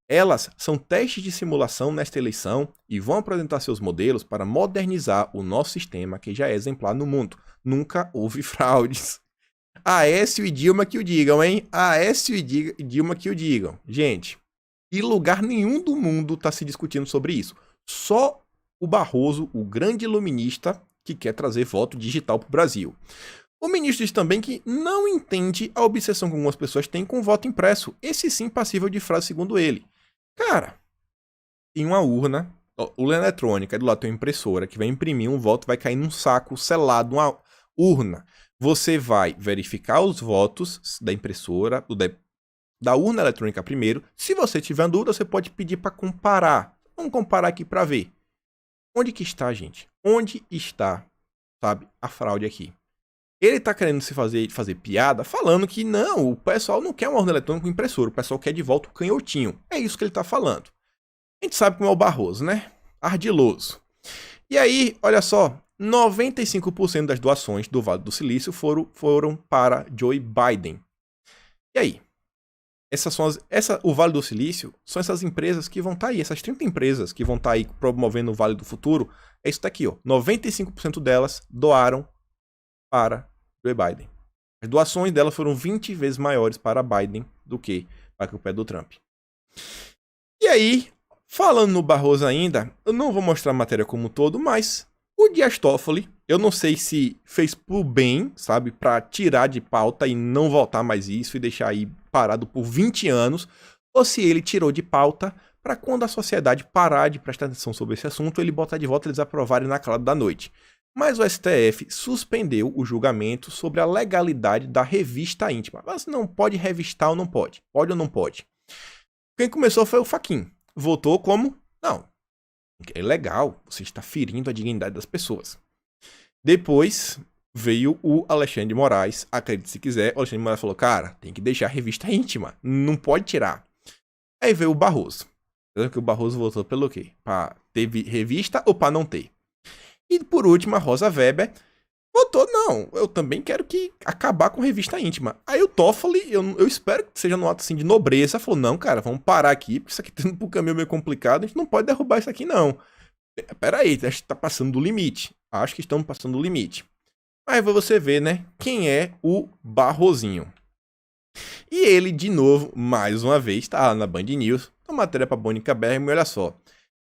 elas são testes de simulação nesta eleição e vão apresentar seus modelos para modernizar o nosso sistema, que já é exemplar no mundo. Nunca houve fraudes. Aécio e Dilma que o digam, hein? Aécio e Dilma que o digam. Gente, em lugar nenhum do mundo está se discutindo sobre isso. Só o Barroso, o grande iluminista, que quer trazer voto digital para o Brasil. O ministro disse também que não entende a obsessão que algumas pessoas têm com o voto impresso, esse sim passível de fraude segundo ele. Cara, em uma urna, urna eletrônica, do lado tem uma impressora que vai imprimir um voto, vai cair num saco selado, uma urna. Você vai verificar os votos da impressora, da urna eletrônica primeiro. Se você tiver dúvida, você pode pedir para comparar. Vamos comparar aqui para ver. Onde que está, gente? Onde está, sabe, a fraude aqui? Ele tá querendo se fazer piada, falando que não, o pessoal não quer uma urna eletrônica com impressora, o pessoal quer de volta o canhotinho. É isso que ele tá falando. A gente sabe como é o Barroso, né? Ardiloso. E aí, olha só, 95% das doações do Vale do Silício foram para Joe Biden. E aí? O Vale do Silício são essas empresas que vão estar aí, essas 30 empresas que vão estar aí promovendo o Vale do Futuro. É isso daqui, ó. 95% delas doaram para Joe Biden. As doações dela foram 20 vezes maiores para Biden do que para o pé do Trump. E aí, falando no Barroso ainda, eu não vou mostrar a matéria como um todo, mas o Dias Toffoli, eu não sei se fez por bem, sabe, para tirar de pauta e não voltar mais isso e deixar aí parado por 20 anos, ou se ele tirou de pauta para quando a sociedade parar de prestar atenção sobre esse assunto, ele botar de volta e eles aprovarem na calada da noite. Mas o STF suspendeu o julgamento sobre a legalidade da revista íntima. Mas não pode revistar ou não pode? Pode ou não pode? Quem começou foi o Fachin. Votou como? Não. É ilegal. Você está ferindo a dignidade das pessoas. Depois veio o Alexandre de Moraes. Acredite se quiser. O Alexandre de Moraes falou, cara, tem que deixar a revista íntima. Não pode tirar. Aí veio o Barroso. Que o Barroso votou pelo quê? Para ter revista ou para não ter? E por último, a Rosa Weber votou, não, eu também quero que acabar com revista íntima. Aí o Toffoli, eu espero que seja no ato assim, de nobreza, falou, não, cara, vamos parar aqui, porque isso aqui tá indo pro caminho meio complicado, a gente não pode derrubar isso aqui, não. Peraí, a gente tá passando do limite. Acho que estamos passando do limite. Aí você vê, né, quem é o Barrosinho. E ele, de novo, mais uma vez, tá lá na Band News, uma matéria pra Mônica Bergman, olha só.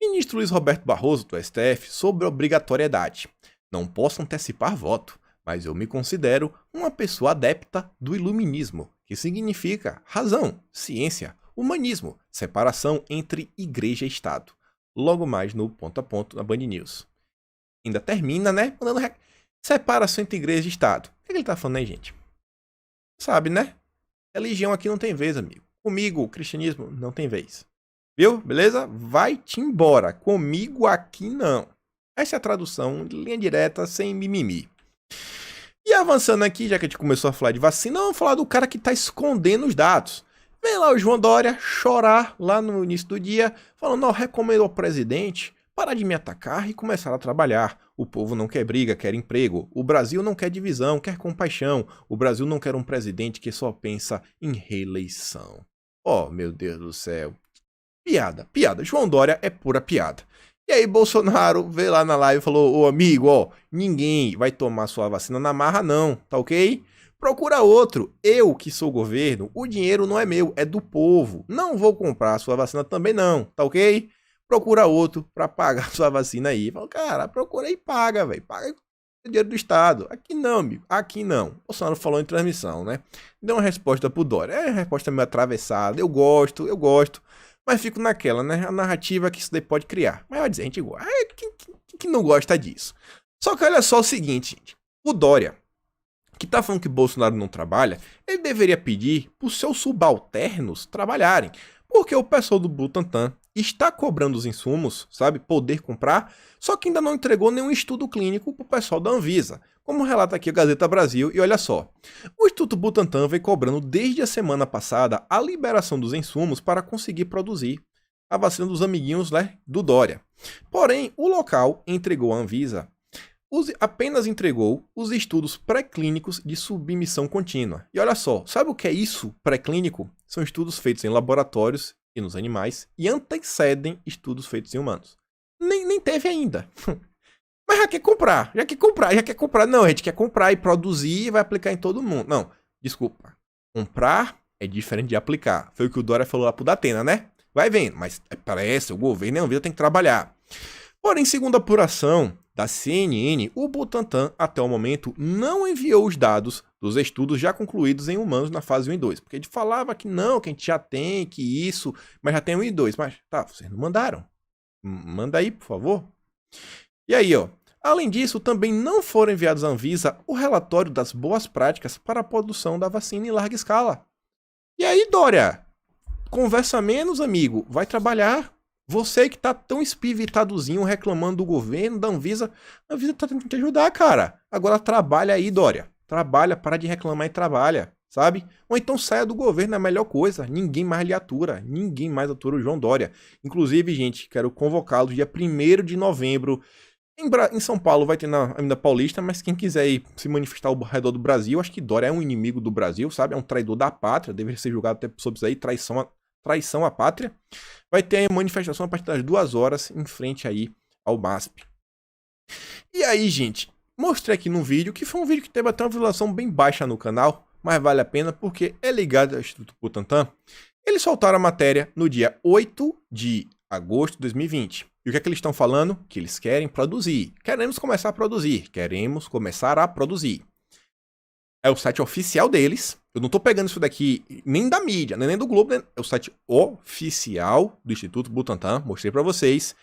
Ministro Luiz Roberto Barroso, do STF, sobre obrigatoriedade. Não posso antecipar voto, mas eu me considero uma pessoa adepta do iluminismo, que significa razão, ciência, humanismo, separação entre igreja e Estado. Logo mais no ponto a ponto na Band News. Ainda termina, né? Mandando separação entre igreja e Estado. O que ele tá falando aí, gente? Sabe, né? Religião aqui não tem vez, amigo. Comigo, o cristianismo não tem vez. Viu? Beleza? Vai-te embora. Comigo aqui não. Essa é a tradução, linha direta, sem mimimi. E avançando aqui, já que a gente começou a falar de vacina, vamos falar do cara que tá escondendo os dados. Vem lá o João Dória chorar lá no início do dia, falando, não, recomendo ao presidente parar de me atacar e começar a trabalhar. O povo não quer briga, quer emprego. O Brasil não quer divisão, quer compaixão. O Brasil não quer um presidente que só pensa em reeleição. Oh, meu Deus do céu. Piada. João Dória é pura piada. E aí Bolsonaro veio lá na live e falou, ô amigo, ó, ninguém vai tomar sua vacina na marra não, tá ok? Procura outro. Eu, que sou governo, o dinheiro não é meu, é do povo. Não vou comprar a sua vacina também não, tá ok? Procura outro pra pagar a sua vacina aí. Fala, cara, procura e paga, velho. Paga o dinheiro do Estado. Aqui não, amigo. Aqui não. Bolsonaro falou em transmissão, né? Deu uma resposta pro Dória. É uma resposta meio atravessada. Eu gosto. Mas fico naquela, né? A narrativa que isso daí pode criar. Mas vai dizer, a gente gosta. Quem não gosta disso? Só que olha só o seguinte, gente. O Dória, que tá falando que Bolsonaro não trabalha, ele deveria pedir pros seus subalternos trabalharem. Porque o pessoal do Butantan está cobrando os insumos, sabe? Poder comprar, só que ainda não entregou nenhum estudo clínico pro pessoal da Anvisa. Como relata aqui a Gazeta Brasil, e olha só. O Instituto Butantan vem cobrando desde a semana passada a liberação dos insumos para conseguir produzir a vacina dos amiguinhos, né, do Dória. Porém, o local entregou à Anvisa, apenas entregou os estudos pré-clínicos de submissão contínua. E olha só, sabe o que é isso, pré-clínico? São estudos feitos em laboratórios e nos animais e antecedem estudos feitos em humanos. Nem teve ainda. Mas já quer comprar. Não, a gente quer comprar e produzir e vai aplicar em todo mundo. Não, desculpa. Comprar é diferente de aplicar. Foi o que o Dória falou lá pro Datena, né? Vai vendo, mas parece, o governo e a Anvisa tem que trabalhar. Porém, segundo a apuração da CNN, o Butantan, até o momento, não enviou os dados dos estudos já concluídos em humanos na fase 1 e 2. Porque ele falava que não, que a gente já tem, que isso, mas já tem 1 e 2. Mas, tá, vocês não mandaram. Manda aí, por favor. E aí, ó. Além disso, também não foram enviados à Anvisa o relatório das boas práticas para a produção da vacina em larga escala. E aí, Dória? Conversa menos, amigo. Vai trabalhar. Você que tá tão espivitadozinho reclamando do governo, da Anvisa. A Anvisa tá tentando te ajudar, cara. Agora trabalha aí, Dória. Trabalha, para de reclamar e trabalha, sabe? Ou então saia do governo, é a melhor coisa. Ninguém mais lhe atura. Ninguém mais atura o João Dória. Inclusive, gente, quero convocá-lo dia 1º de novembro. Em São Paulo vai ter na Avenida Paulista, mas quem quiser ir se manifestar ao redor do Brasil, acho que Dória é um inimigo do Brasil, sabe? É um traidor da pátria, deveria ser julgado até sobre isso aí, traição à pátria. Vai ter a manifestação a partir das 2 horas em frente aí ao MASP. E aí, gente, mostrei aqui no vídeo, que foi um vídeo que teve até uma visualização bem baixa no canal, mas vale a pena porque é ligado ao Instituto Butantan. Eles soltaram a matéria no dia 8 de agosto de 2020. E o que é que eles estão falando? Que eles querem produzir. Queremos começar a produzir. Queremos começar a produzir. É o site oficial deles. Eu não estou pegando isso daqui nem da mídia, nem do Globo. É o site oficial do Instituto Butantan. Mostrei para vocês.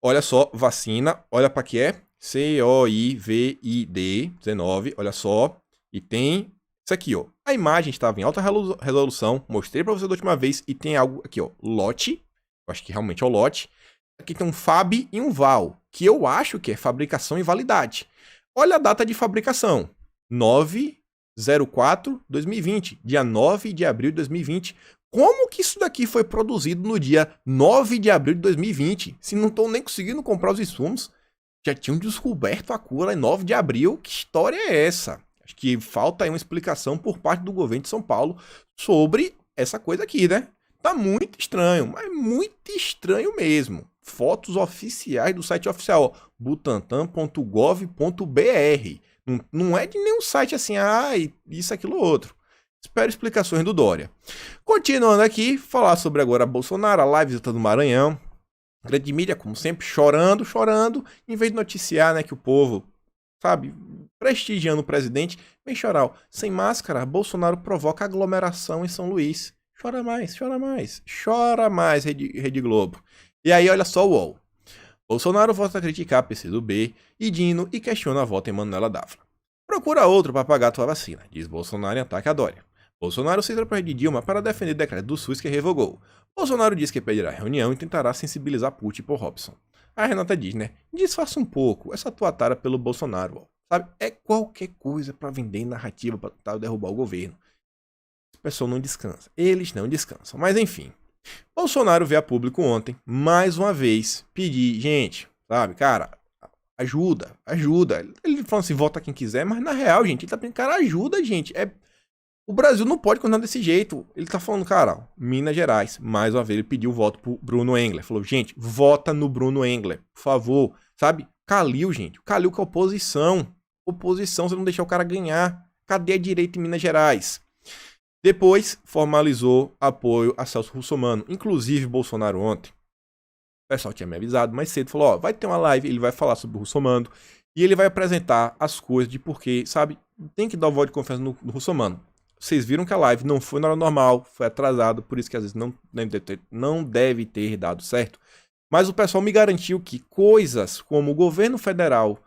Olha só, vacina. Olha para que é. COVID-19. Olha só. E tem isso aqui, ó. A imagem estava em alta resolução. Mostrei para vocês da última vez. E tem algo aqui, ó. Lote. Eu acho que realmente é o lote. Aqui tem um FAB e um VAL, que eu acho que é fabricação e validade. Olha a data de fabricação. 9/04/2020. Dia 9 de abril de 2020. Como que isso daqui foi produzido no dia 9 de abril de 2020? Se não estão nem conseguindo comprar os insumos, já tinham descoberto a cura em 9 de abril. Que história é essa? Acho que falta aí uma explicação por parte do governo de São Paulo sobre essa coisa aqui, né? Tá muito estranho, mas muito estranho mesmo. Fotos oficiais do site oficial, butantan.gov.br. Não é de nenhum site assim, isso, aquilo, outro. Espero explicações do Dória. Continuando aqui, falar sobre agora Bolsonaro, a live visita do Maranhão. Grande mídia, como sempre, chorando, em vez de noticiar, né, que o povo, sabe, prestigiando o presidente, vem chorar. Sem máscara, Bolsonaro provoca aglomeração em São Luís. Chora mais, Rede Globo. E aí, olha só o UOL. Bolsonaro volta a criticar PCdoB e Dino e questiona a volta em Manuela Dávila. Procura outro para pagar tua vacina, diz Bolsonaro em ataque a Dória. Bolsonaro se trapalha de Dilma para defender o decreto do SUS que revogou. Bolsonaro diz que pedirá reunião e tentará sensibilizar Putin por Robson. A Renata diz, né? Disfarça um pouco essa tua tara pelo Bolsonaro, ó. Sabe? É qualquer coisa para vender narrativa para tentar derrubar o governo. Esse pessoal não descansa. Eles não descansam. Mas enfim. Bolsonaro veio a público ontem, mais uma vez, pedir, gente, sabe, cara, ajuda. Ele falou assim, vota quem quiser, mas na real, gente, ele tá pedindo, cara, ajuda, gente. O Brasil não pode continuar desse jeito. Ele tá falando, cara, Minas Gerais, mais uma vez, ele pediu o voto pro Bruno Engler. Falou, gente, vota no Bruno Engler, por favor. Sabe, Calil, gente, Calil com a oposição. Oposição, você não deixar o cara ganhar. Cadê a direita em Minas Gerais? Depois, formalizou apoio a Celso Russomano. Inclusive, Bolsonaro ontem, o pessoal tinha me avisado mais cedo, falou, ó, vai ter uma live, ele vai falar sobre o Russomano, e ele vai apresentar as coisas de porquê, sabe, tem que dar o voto de confiança no Russomano. Vocês viram que a live não foi na hora normal, foi atrasada, por isso que às vezes não deve ter dado certo. Mas o pessoal me garantiu que coisas como o governo federal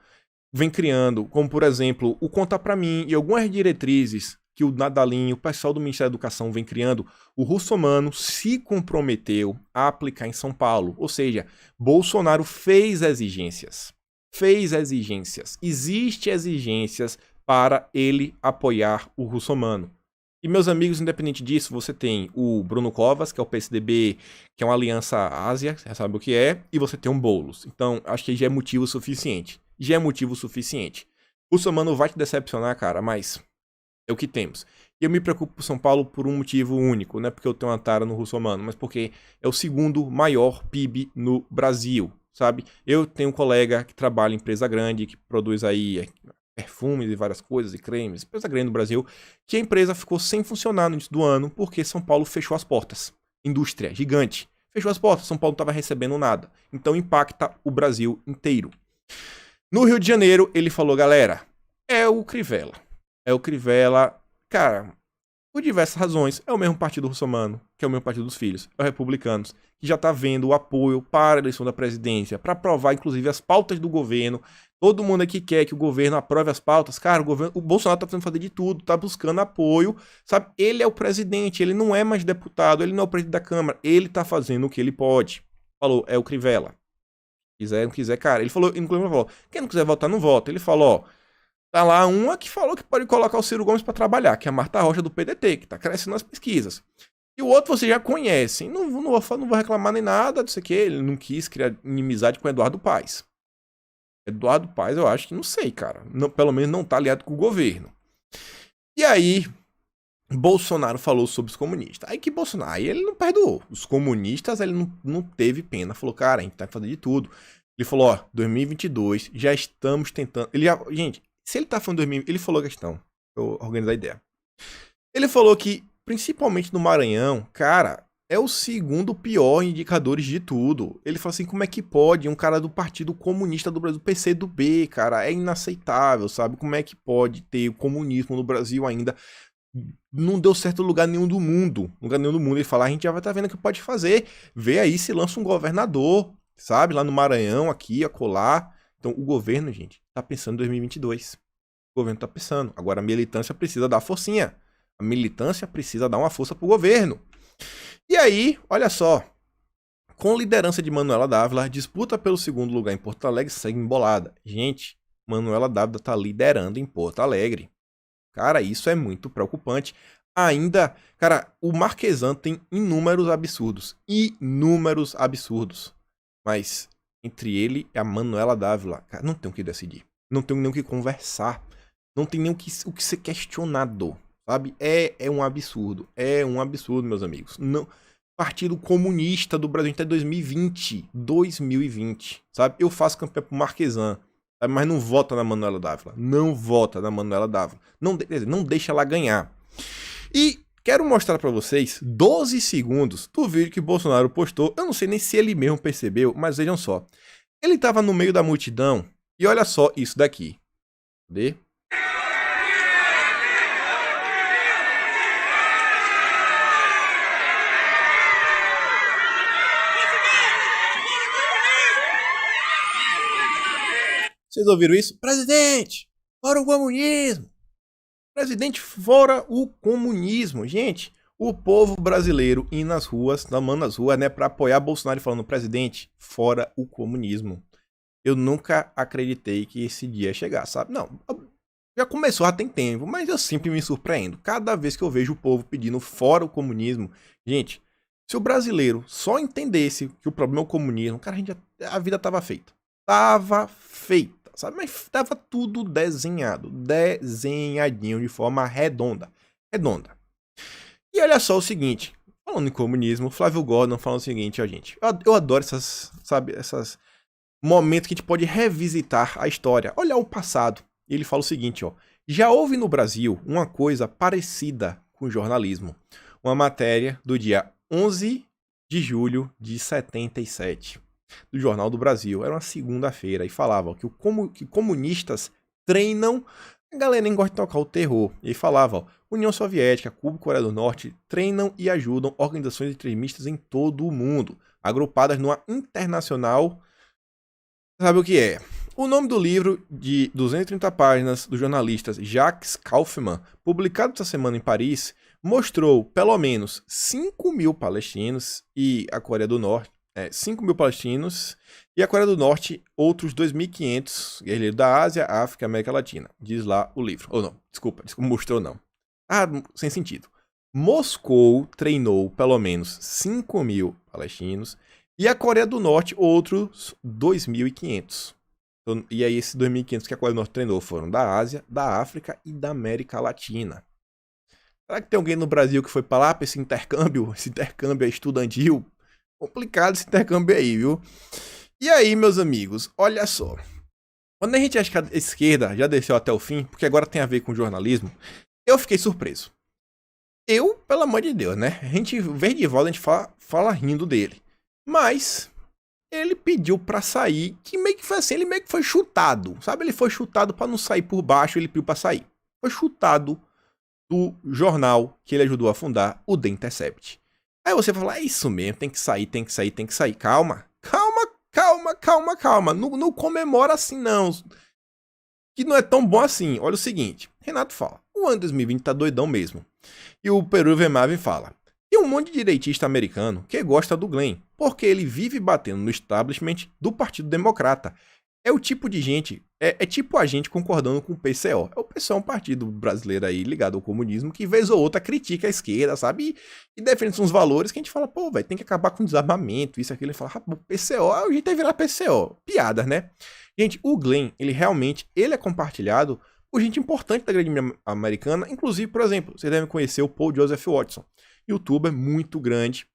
vem criando, como por exemplo, o Conta Pra Mim e algumas diretrizes que o Nadalinho, o pessoal do Ministério da Educação vem criando, o Russomano se comprometeu a aplicar em São Paulo. Ou seja, Bolsonaro fez exigências. Existem exigências para ele apoiar o Russomano. E, meus amigos, independente disso, você tem o Bruno Covas, que é o PSDB, que é uma aliança Ásia, você sabe o que é, e você tem um Boulos. Então, acho que já é motivo suficiente. O Russomano vai te decepcionar, cara, mas é o que temos. E eu me preocupo com São Paulo por um motivo único, não é porque eu tenho uma tara no Russomano, mas porque é o segundo maior PIB no Brasil, sabe? Eu tenho um colega que trabalha em empresa grande, que produz aí perfumes e várias coisas, e cremes, empresa grande no Brasil, que a empresa ficou sem funcionar no início do ano, porque São Paulo fechou as portas. Indústria gigante. Fechou as portas, São Paulo não estava recebendo nada. Então impacta o Brasil inteiro. No Rio de Janeiro, ele falou, galera, é o Crivella. É o Crivella, cara, por diversas razões, é o mesmo partido russomano, que é o mesmo partido dos filhos, é o Republicanos, que já tá vendo o apoio para a eleição da presidência, para aprovar, inclusive, as pautas do governo. Todo mundo aqui quer que o governo aprove as pautas. Cara, o Bolsonaro tá tentando fazer de tudo, tá buscando apoio, sabe? Ele é o presidente, ele não é mais deputado, ele não é o presidente da Câmara, ele tá fazendo o que ele pode. Falou, é o Crivella. Quiser, não quiser, cara. Ele falou, inclusive, falou, quem não quiser votar, não vota. Ele falou, ó, tá lá uma que falou que pode colocar o Ciro Gomes pra trabalhar, que é a Marta Rocha do PDT, que tá crescendo nas pesquisas. E o outro você já conhece. Não vou reclamar nem nada disso aqui. Ele não quis criar inimizade com o Eduardo Paes. Eduardo Paes, eu acho que não sei, cara. Não, pelo menos não tá aliado com o governo. E aí, Bolsonaro falou sobre os comunistas. Aí que Bolsonaro, aí ele não perdoou. Os comunistas, ele não teve pena. Falou, cara, a gente tá fazendo de tudo. Ele falou, ó, 2022, já estamos tentando... Gente, se ele tá falando 2000, ele falou a questão. Eu organizar a ideia. Ele falou que, principalmente no Maranhão, cara, é o segundo pior indicadores de tudo. Ele falou assim, como é que pode um cara do Partido Comunista do Brasil, PCdoB, cara, é inaceitável, sabe? Como é que pode ter o comunismo no Brasil ainda? Não deu certo em lugar nenhum do mundo. Lugar nenhum do mundo. Ele fala, a gente já vai estar vendo o que pode fazer. Vê aí se lança um governador, sabe? Lá no Maranhão, aqui, acolá. Então, o governo, gente, tá pensando em 2022. O governo tá pensando. Agora, a militância precisa dar forcinha. A militância precisa dar uma força pro governo. E aí, olha só. Com liderança de Manuela Dávila, disputa pelo segundo lugar em Porto Alegre segue embolada. Gente, Manuela Dávila tá liderando em Porto Alegre. Cara, isso é muito preocupante. Ainda, cara, o Marquesan tem inúmeros absurdos. Inúmeros absurdos. Mas entre ele e a Manuela Dávila, cara, não tem o que decidir. Não tem nem o que conversar. Não tem nem o que ser questionado. Sabe? É um absurdo. É um absurdo, meus amigos. Não... Partido Comunista do Brasil, a gente tá em 2020. 2020. Sabe? Eu faço campanha pro Marquesan. Mas não vota na Manuela Dávila. Não vota na Manuela Dávila. Não deixa ela ganhar. E quero mostrar para vocês 12 segundos do vídeo que Bolsonaro postou. Eu não sei nem se ele mesmo percebeu, mas vejam só. Ele estava no meio da multidão e olha só isso daqui. Cadê? Vocês ouviram isso? Presidente, fora o comunismo. Presidente, fora o comunismo. Gente, o povo brasileiro indo nas ruas, mano nas ruas, né, pra apoiar Bolsonaro e falando, presidente, fora o comunismo. Eu nunca acreditei que esse dia ia chegar, sabe? Não, já começou há tem tempo, mas eu sempre me surpreendo. Cada vez que eu vejo o povo pedindo fora o comunismo, gente, se o brasileiro só entendesse que o problema é o comunismo, cara, a vida tava feita. Tava feita. Sabe? Mas estava tudo desenhado, desenhadinho de forma redonda. Redonda. E olha só o seguinte, falando em comunismo, Flávio Gordon falando o seguinte, ó, gente, eu adoro esses momentos que a gente pode revisitar a história, olhar o passado. E ele fala o seguinte, ó, já houve no Brasil uma coisa parecida com o jornalismo. Uma matéria do dia 11 de julho de 77. Do Jornal do Brasil, era uma segunda-feira, e falava que comunistas treinam, a galera nem gosta de tocar o terror, e falava, ó, União Soviética, Cuba e Coreia do Norte treinam e ajudam organizações extremistas em todo o mundo, agrupadas numa internacional, sabe o que é? O nome do livro, de 230 páginas, do jornalista Jacques Kaufmann, publicado essa semana em Paris, mostrou pelo menos 5.000 palestinos e a Coreia do Norte, 5.000 palestinos, e a Coreia do Norte, outros 2.500 guerrilheiros da Ásia, África e América Latina. Diz lá o livro. Ou não, desculpa, mostrou não. Ah, sem sentido. Moscou treinou pelo menos 5.000 palestinos, e a Coreia do Norte, outros 2.500. Então, e aí esses 2.500 que a Coreia do Norte treinou foram da Ásia, da África e da América Latina. Será que tem alguém no Brasil que foi para lá para esse intercâmbio estudantil? Complicado esse intercâmbio aí, viu? E aí, meus amigos, olha só. Quando a gente acha que a esquerda já desceu até o fim, porque agora tem a ver com jornalismo, eu fiquei surpreso. Pelo amor de Deus, né? A gente, vez de volta, a gente fala rindo dele. Mas, ele pediu pra sair, que meio que foi assim, ele meio que foi chutado, sabe? Ele foi chutado pra não sair por baixo, ele pediu pra sair. Foi chutado do jornal que ele ajudou a fundar, o The Intercept. Aí você vai falar, é isso mesmo, tem que sair, tem que sair, tem que sair. Calma, calma, calma, calma, calma. Não comemora assim, não. Que não é tão bom assim. Olha o seguinte, Renato fala, o ano 2020 tá doidão mesmo. E o Peru Vermaven fala, tem um monte de direitista americano que gosta do Glenn, porque ele vive batendo no establishment do Partido Democrata. É o tipo de gente, é tipo a gente concordando com o PCO. O PCO é um partido brasileiro aí ligado ao comunismo que vez ou outra critica a esquerda, sabe? E defende uns valores que a gente fala, pô, velho, tem que acabar com o desarmamento, isso, aquilo. Ele fala, o PCO, a gente vai virar PCO. Piadas, né? Gente, o Glenn, ele realmente, ele é compartilhado por gente importante da grande mídia americana. Inclusive, por exemplo, vocês devem conhecer o Paul Joseph Watson. YouTuber muito grande.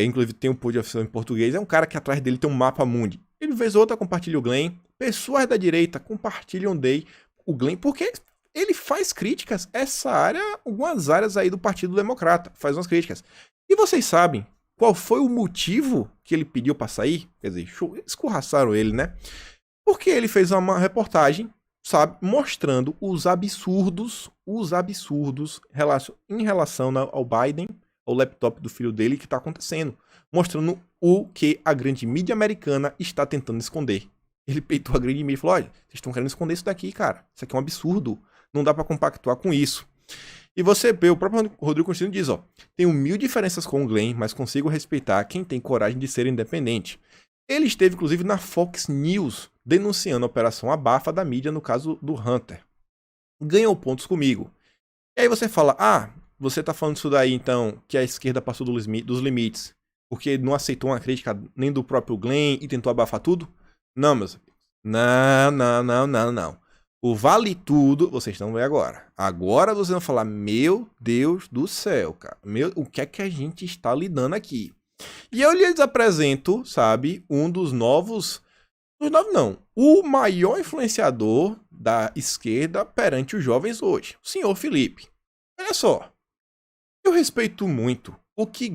Inclusive tem um Paul Joseph em português. É um cara que atrás dele tem um mapa mundi. Ele vez ou outra compartilha o Glenn. Pessoas da direita compartilham o Glenn, porque ele faz críticas. Essa área, algumas áreas aí do Partido Democrata, faz umas críticas. E vocês sabem qual foi o motivo que ele pediu pra sair? Quer dizer, escorraçaram ele, né? Porque ele fez uma reportagem, sabe, mostrando os absurdos em relação ao Biden, ao laptop do filho dele, que está acontecendo. Mostrando o que a grande mídia americana está tentando esconder. Ele peitou a grande mídia e falou, olha, vocês estão querendo esconder isso daqui, cara. Isso aqui é um absurdo. Não dá para compactuar com isso. E você vê, o próprio Rodrigo Constantino diz, ó, tenho 1000 diferenças com o Glenn, mas consigo respeitar quem tem coragem de ser independente. Ele esteve, inclusive, na Fox News, denunciando a operação abafa da mídia no caso do Hunter. Ganhou pontos comigo. E aí você fala, você tá falando isso daí, então, que a esquerda passou dos limites, porque não aceitou uma crítica nem do próprio Glenn e tentou abafar tudo? Não, meus amigos. Não. O vale tudo, vocês estão vendo agora. Agora vocês vão falar, meu Deus do céu, cara. O que é que a gente está lidando aqui? E eu lhes apresento, sabe, um dos novos... o maior influenciador da esquerda perante os jovens hoje, o senhor Felipe. Olha só, eu respeito muito o que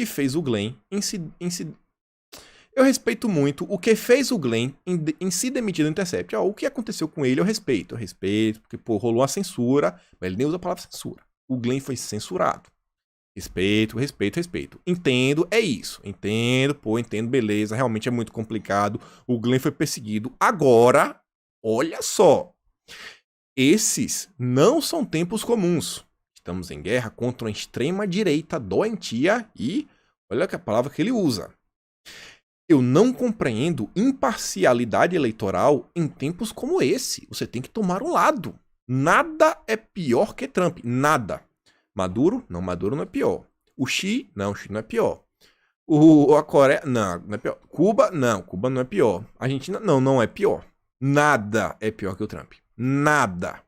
fez o Glenn eu respeito muito o que fez o Glenn em se demitir do Intercept. O que aconteceu com ele eu respeito, porque pô, rolou uma censura, mas ele nem usa a palavra censura. O Glenn foi censurado. Respeito. Entendo, é isso. Entendo, beleza. Realmente é muito complicado. O Glenn foi perseguido. Agora, olha só. Esses não são tempos comuns. Estamos em guerra contra uma extrema-direita doentia e olha que a palavra que ele usa. Eu não compreendo imparcialidade eleitoral em tempos como esse. Você tem que tomar um lado. Nada é pior que Trump. Nada. Maduro não é pior. O Xi não é pior. A Coreia, não é pior. Cuba não é pior. Argentina, não é pior. Nada é pior que o Trump. Nada.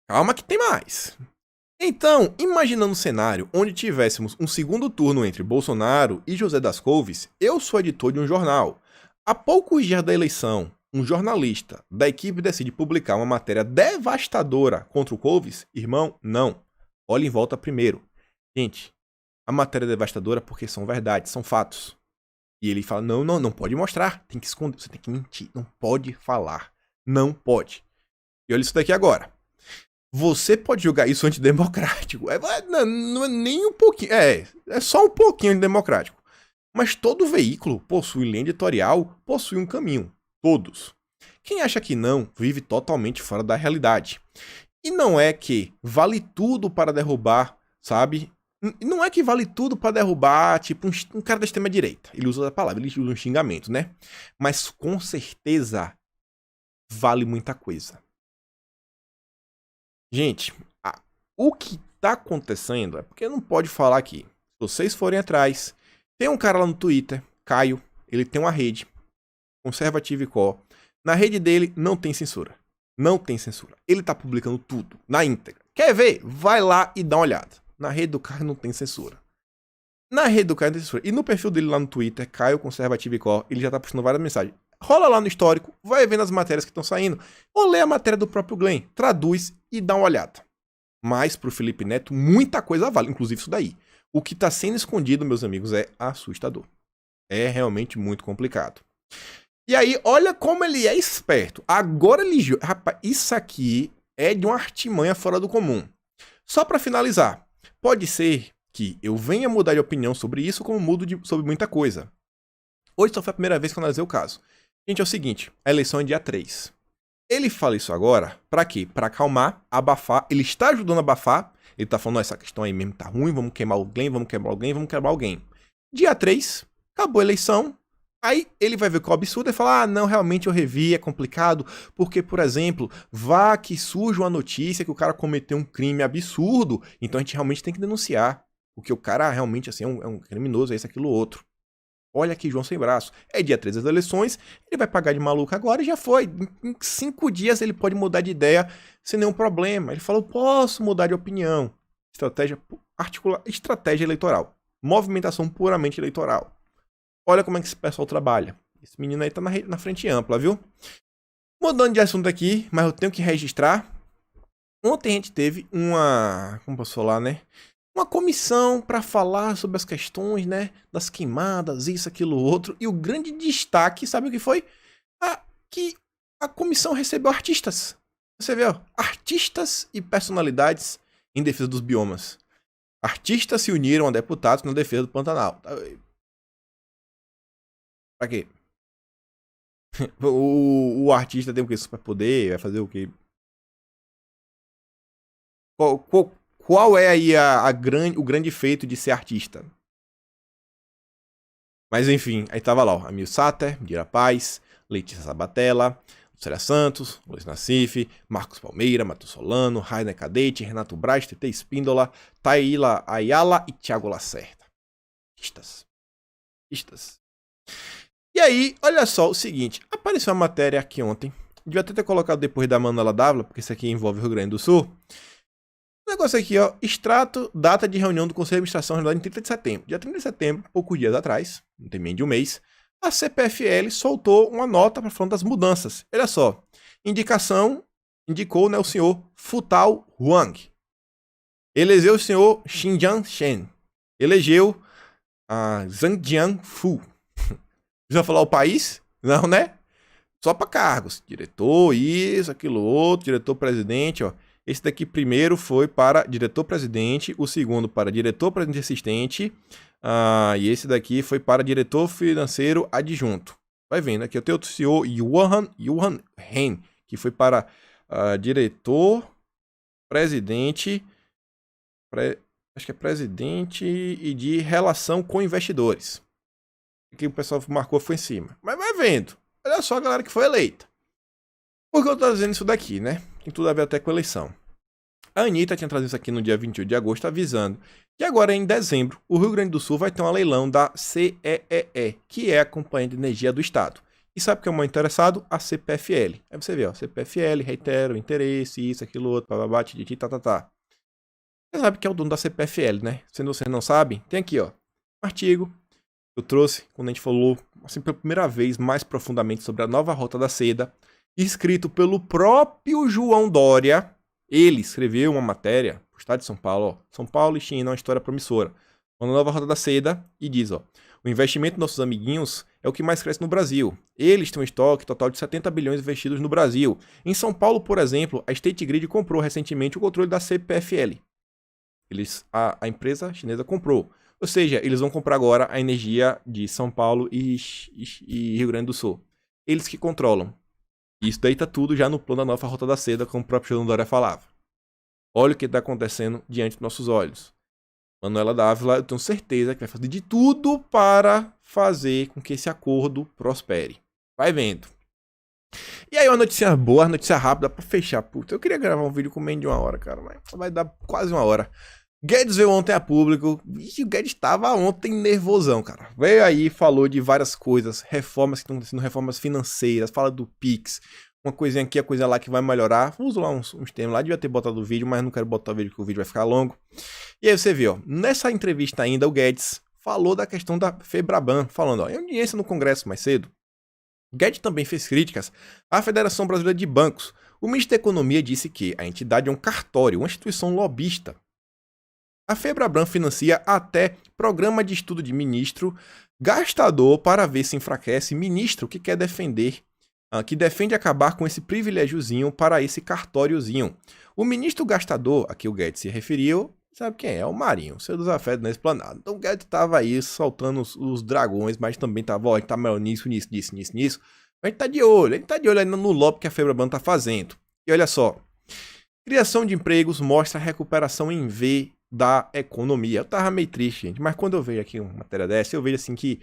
Calma que tem mais. Então, imaginando um cenário onde tivéssemos um segundo turno entre Bolsonaro e José das Couves, eu sou editor de um jornal. Há poucos dias da eleição, um jornalista da equipe decide publicar uma matéria devastadora contra o Couves? Irmão, não. Olhe em volta primeiro. Gente, a matéria é devastadora porque são verdades, são fatos. E ele fala, não pode mostrar, tem que esconder, você tem que mentir, não pode falar, não pode. E olha isso daqui agora. Você pode julgar isso antidemocrático. Não é nem um pouquinho, é só um pouquinho antidemocrático. Mas todo veículo possui linha editorial, possui um caminho. Todos. Quem acha que não, vive totalmente fora da realidade. E não é que vale tudo para derrubar, sabe? Não é que vale tudo para derrubar, tipo, um cara da extrema-direita. Ele usa a palavra, ele usa um xingamento, né? Mas com certeza vale muita coisa. Gente, o que tá acontecendo é porque não pode falar aqui. Se vocês forem atrás, tem um cara lá no Twitter, Caio, ele tem uma rede, Conservative Co. Na rede dele não tem censura. Não tem censura. Ele tá publicando tudo, na íntegra. Quer ver? Vai lá e dá uma olhada. Na rede do Caio não tem censura. Na rede do Caio não tem censura. E no perfil dele lá no Twitter, Caio Conservative Co, ele já tá postando várias mensagens. Rola lá no histórico, vai vendo as matérias que estão saindo, ou lê a matéria do próprio Glenn, traduz e dá uma olhada. Mas pro Felipe Neto, muita coisa vale, inclusive isso daí. O que tá sendo escondido, meus amigos, é assustador. É realmente muito complicado. E aí, olha como ele é esperto. Agora ele... Rapaz, isso aqui é de uma artimanha fora do comum. Só para finalizar, pode ser que eu venha mudar de opinião sobre isso, como mudo sobre muita coisa. Hoje só foi a primeira vez que eu analisei o caso. Gente, é o seguinte, a eleição é dia 3. Ele fala isso agora, pra quê? Pra acalmar, abafar. Ele está ajudando a abafar. Ele tá falando, essa questão aí mesmo tá ruim, vamos queimar alguém, vamos quebrar alguém, vamos quebrar alguém. Dia 3, acabou a eleição. Aí ele vai ver que é um absurdo e falar, não, realmente eu revi, é complicado, porque, por exemplo, vá que surja uma notícia que o cara cometeu um crime absurdo, então a gente realmente tem que denunciar, porque o cara realmente assim, é um criminoso, é isso, aquilo, outro. Olha aqui, João sem braço. É dia 13 das eleições, ele vai pagar de maluco agora e já foi. Em 5 dias ele pode mudar de ideia sem nenhum problema. Ele falou, posso mudar de opinião. Estratégia eleitoral. Movimentação puramente eleitoral. Olha como é que esse pessoal trabalha. Esse menino aí tá na frente ampla, viu? Mudando de assunto aqui, mas eu tenho que registrar. Ontem a gente teve uma... Como posso falar, né? Uma comissão para falar sobre as questões, né, das queimadas, isso, aquilo, outro. E o grande destaque, sabe o que foi? Que a comissão recebeu artistas. Você vê, ó, artistas e personalidades em defesa dos biomas. Artistas se uniram a deputados na defesa do Pantanal. Pra quê? O artista tem o quê? Superpoder? Vai fazer o quê? Qual é aí o grande feito de ser artista? Mas enfim, aí tava lá, ó, Amil Sater, Dira Paz, Letícia Sabatella, Lucélia Santos, Luiz Nassif, Marcos Palmeira, Matheus Solano, Rainer Cadete, Renato Braz, Tete Espíndola, Taíla Ayala e Thiago Lacerda. Artistas. E aí, olha só o seguinte, apareceu uma matéria aqui ontem, devia até ter colocado depois da Manuela Dávila, porque isso aqui envolve o Rio Grande do Sul. O negócio aqui, ó, extrato, data de reunião do Conselho de Administração realizada em 30 de setembro. Dia 30 de setembro, poucos dias atrás, não tem menos de um mês, a CPFL soltou uma nota para falar das mudanças. Olha só, indicou, né, o senhor Futal Huang. Elegeu o senhor Xinjiang Shen. Elegeu a Zhang Jianfu. Precisa falar o país? Não, né? Só para cargos. Diretor, isso, aquilo, outro, diretor-presidente, ó. Esse daqui primeiro foi para diretor-presidente, o segundo para diretor-presidente assistente, e esse daqui foi para diretor financeiro adjunto. Vai vendo, aqui eu tenho o senhor Yuan Hen, que foi para diretor-presidente, acho que é presidente e de relação com investidores. Aqui o pessoal marcou foi em cima. Mas vai vendo, olha só a galera que foi eleita. Por que eu tô dizendo isso daqui, né? Tem tudo a ver até com a eleição. A Anitta tinha trazido isso aqui no dia 28 de agosto, avisando que agora em dezembro o Rio Grande do Sul vai ter um leilão da CEEE, que é a Companhia de Energia do Estado. E sabe o que é o mais interessado? A CPFL. Aí você vê, ó, CPFL, reitera o interesse, isso, aquilo, outro, bababá, tititi, tá. Você sabe que é o dono da CPFL, né? Se você não sabe, tem aqui, ó, um artigo que eu trouxe quando a gente falou, assim, pela primeira vez, mais profundamente sobre a nova Rota da Seda, escrito pelo próprio João Dória. Ele escreveu uma matéria pro estado de São Paulo, ó, São Paulo e China, uma história promissora. Uma nova Rota da Seda, e diz, ó, o investimento dos nossos amiguinhos é o que mais cresce no Brasil. Eles têm um estoque total de 70 bilhões investidos no Brasil. Em São Paulo, por exemplo, a State Grid comprou recentemente o controle da CPFL. A empresa chinesa comprou. Ou seja, eles vão comprar agora a energia de São Paulo e Rio Grande do Sul. Eles que controlam. Isso daí tá tudo já no plano da nova Rota da Seda, como o próprio João Dória falava. Olha o que está acontecendo diante dos nossos olhos. Manuela Dávila, eu tenho certeza que vai fazer de tudo para fazer com que esse acordo prospere. Vai vendo. E aí uma notícia boa, uma notícia rápida para fechar. Puta, eu queria gravar um vídeo com menos de 1 hora, cara, mas vai dar quase 1 hora. Guedes veio ontem a público, e o Guedes estava ontem nervosão, cara. Veio aí, falou de várias coisas, reformas que estão acontecendo, reformas financeiras, fala do Pix, uma coisinha aqui, a coisa lá que vai melhorar. Uso lá uns termos lá, devia ter botado o vídeo, mas não quero botar o vídeo porque o vídeo vai ficar longo. E aí você vê, ó, nessa entrevista ainda o Guedes falou da questão da Febraban, falando, ó, em audiência no Congresso mais cedo. Guedes também fez críticas à Federação Brasileira de Bancos. O ministro da Economia disse que a entidade é um cartório, uma instituição lobista. A Febraban financia até programa de estudo de ministro Gastador para ver se enfraquece ministro que quer defender, que defende acabar com esse privilégiozinho para esse cartóriozinho. O ministro gastador, a que o Guedes se referiu, sabe quem é? É o Marinho, seu dos afetos na esplanada. Então o Guedes estava aí soltando os dragões, mas também estava, ó, a gente tá melhor nisso. A gente tá de olho ainda no lobby que a Febraban tá fazendo. E olha só, criação de empregos mostra a recuperação em V da economia. Eu tava meio triste, gente, mas quando eu vejo aqui uma matéria dessa, eu vejo assim que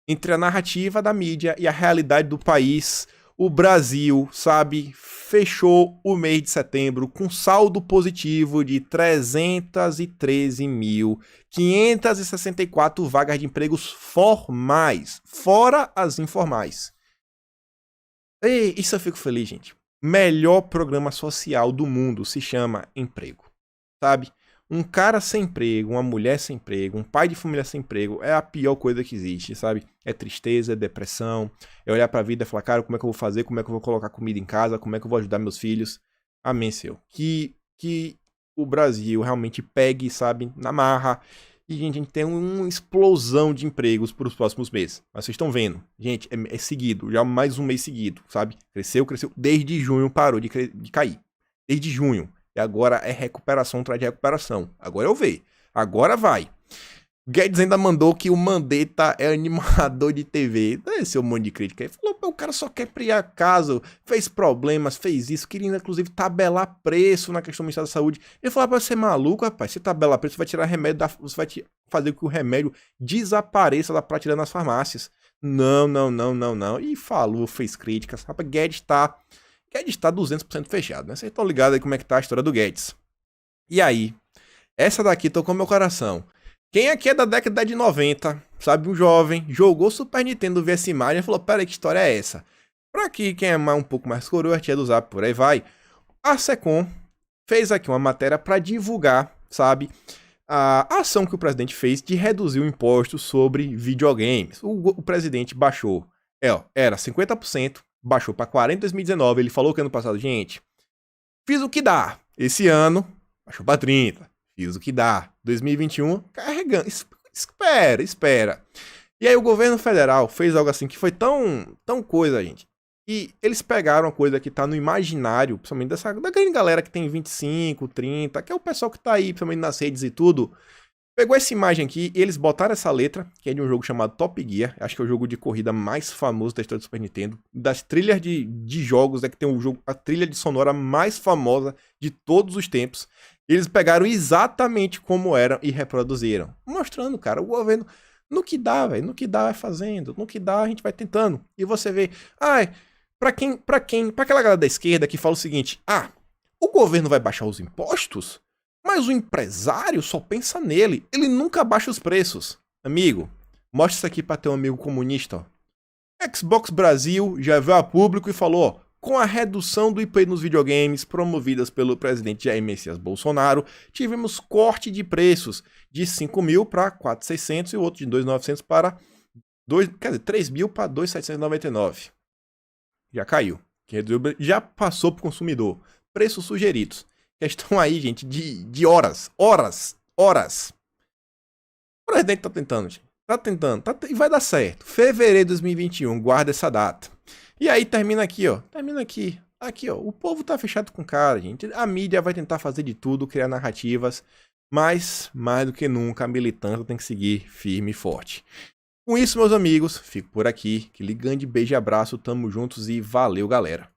entre a narrativa da mídia e a realidade do país, o Brasil, sabe, fechou o mês de setembro com saldo positivo de 313.564 vagas de empregos formais, fora as informais. E isso eu fico feliz, gente. Melhor programa social do mundo se chama emprego, sabe? Um cara sem emprego, uma mulher sem emprego, um pai de família sem emprego é a pior coisa que existe, sabe? É tristeza, é depressão, é olhar pra vida e falar, cara, como é que eu vou fazer? Como é que eu vou colocar comida em casa? Como é que eu vou ajudar meus filhos? Amém, seu. Que o Brasil realmente pegue, sabe, na marra. E, gente, a gente tem uma explosão de empregos para os próximos meses. Mas vocês estão vendo, gente, é seguido, já mais um mês seguido, sabe? Cresceu. Desde junho parou de cair. Desde junho. E agora é recuperação atrás de recuperação. Agora eu vejo. Agora vai. Guedes ainda mandou que o Mandetta é animador de TV. Esse é um monte de crítica. Ele falou, o cara só quer criar caso, fez problemas, fez isso, queria inclusive tabelar preço na questão do Ministério da Saúde. Ele falou, pra ser maluco, rapaz, se tabelar preço, você vai tirar remédio, você vai fazer com que o remédio desapareça da prateleira nas farmácias. Não. E falou, fez críticas. Rapaz, Guedes tá 200% fechado, né? Vocês estão ligados aí como é que tá a história do Guedes. E aí, essa daqui tocou meu coração. Quem aqui é da década de 90, sabe, um jovem, jogou Super Nintendo, viu essa imagem e falou, peraí, que história é essa? Pra aqui, quem é um pouco mais coroa, tia do Zap, por aí vai, a Secom fez aqui uma matéria para divulgar, sabe, a ação que o presidente fez de reduzir o imposto sobre videogames. O presidente baixou, era 50%, baixou para 40% em 2019, ele falou que ano passado, gente, fiz o que dá, esse ano, baixou para 30%. Fiz o que dá. 2021, carregando. Espera. E aí o governo federal fez algo assim que foi tão coisa, gente. E eles pegaram uma coisa que tá no imaginário, principalmente da grande galera que tem 25, 30, que é o pessoal que tá aí, principalmente nas redes e tudo. Pegou essa imagem aqui e eles botaram essa letra, que é de um jogo chamado Top Gear. Acho que é o jogo de corrida mais famoso da história do Super Nintendo. Das trilhas de jogos, é que tem a trilha de sonora mais famosa de todos os tempos. Eles pegaram exatamente como eram e reproduziram. Mostrando, cara, o governo, no que dá, velho, no que dá vai fazendo, no que dá a gente vai tentando. E você vê, pra aquela galera da esquerda que fala o seguinte, o governo vai baixar os impostos? Mas o empresário só pensa nele, ele nunca baixa os preços. Amigo, mostra isso aqui pra ter um amigo comunista, ó. Xbox Brasil já veio a público e falou, ó, com a redução do IPI nos videogames promovidas pelo presidente Jair Messias Bolsonaro, tivemos corte de preços de 5 mil para 4.600 e o outro de 2.900 para 3 mil para 2.799. Já caiu. Já passou para o consumidor. Preços sugeridos. Questão aí, gente, de horas. O presidente tá tentando, gente. E vai dar certo. Fevereiro de 2021, guarda essa data. E aí termina aqui, ó. Aqui, ó. O povo tá fechado com cara, gente. A mídia vai tentar fazer de tudo, criar narrativas. Mas, mais do que nunca, a militância tem que seguir firme e forte. Com isso, meus amigos, fico por aqui. Aquele grande beijo e abraço. Tamo juntos e valeu, galera.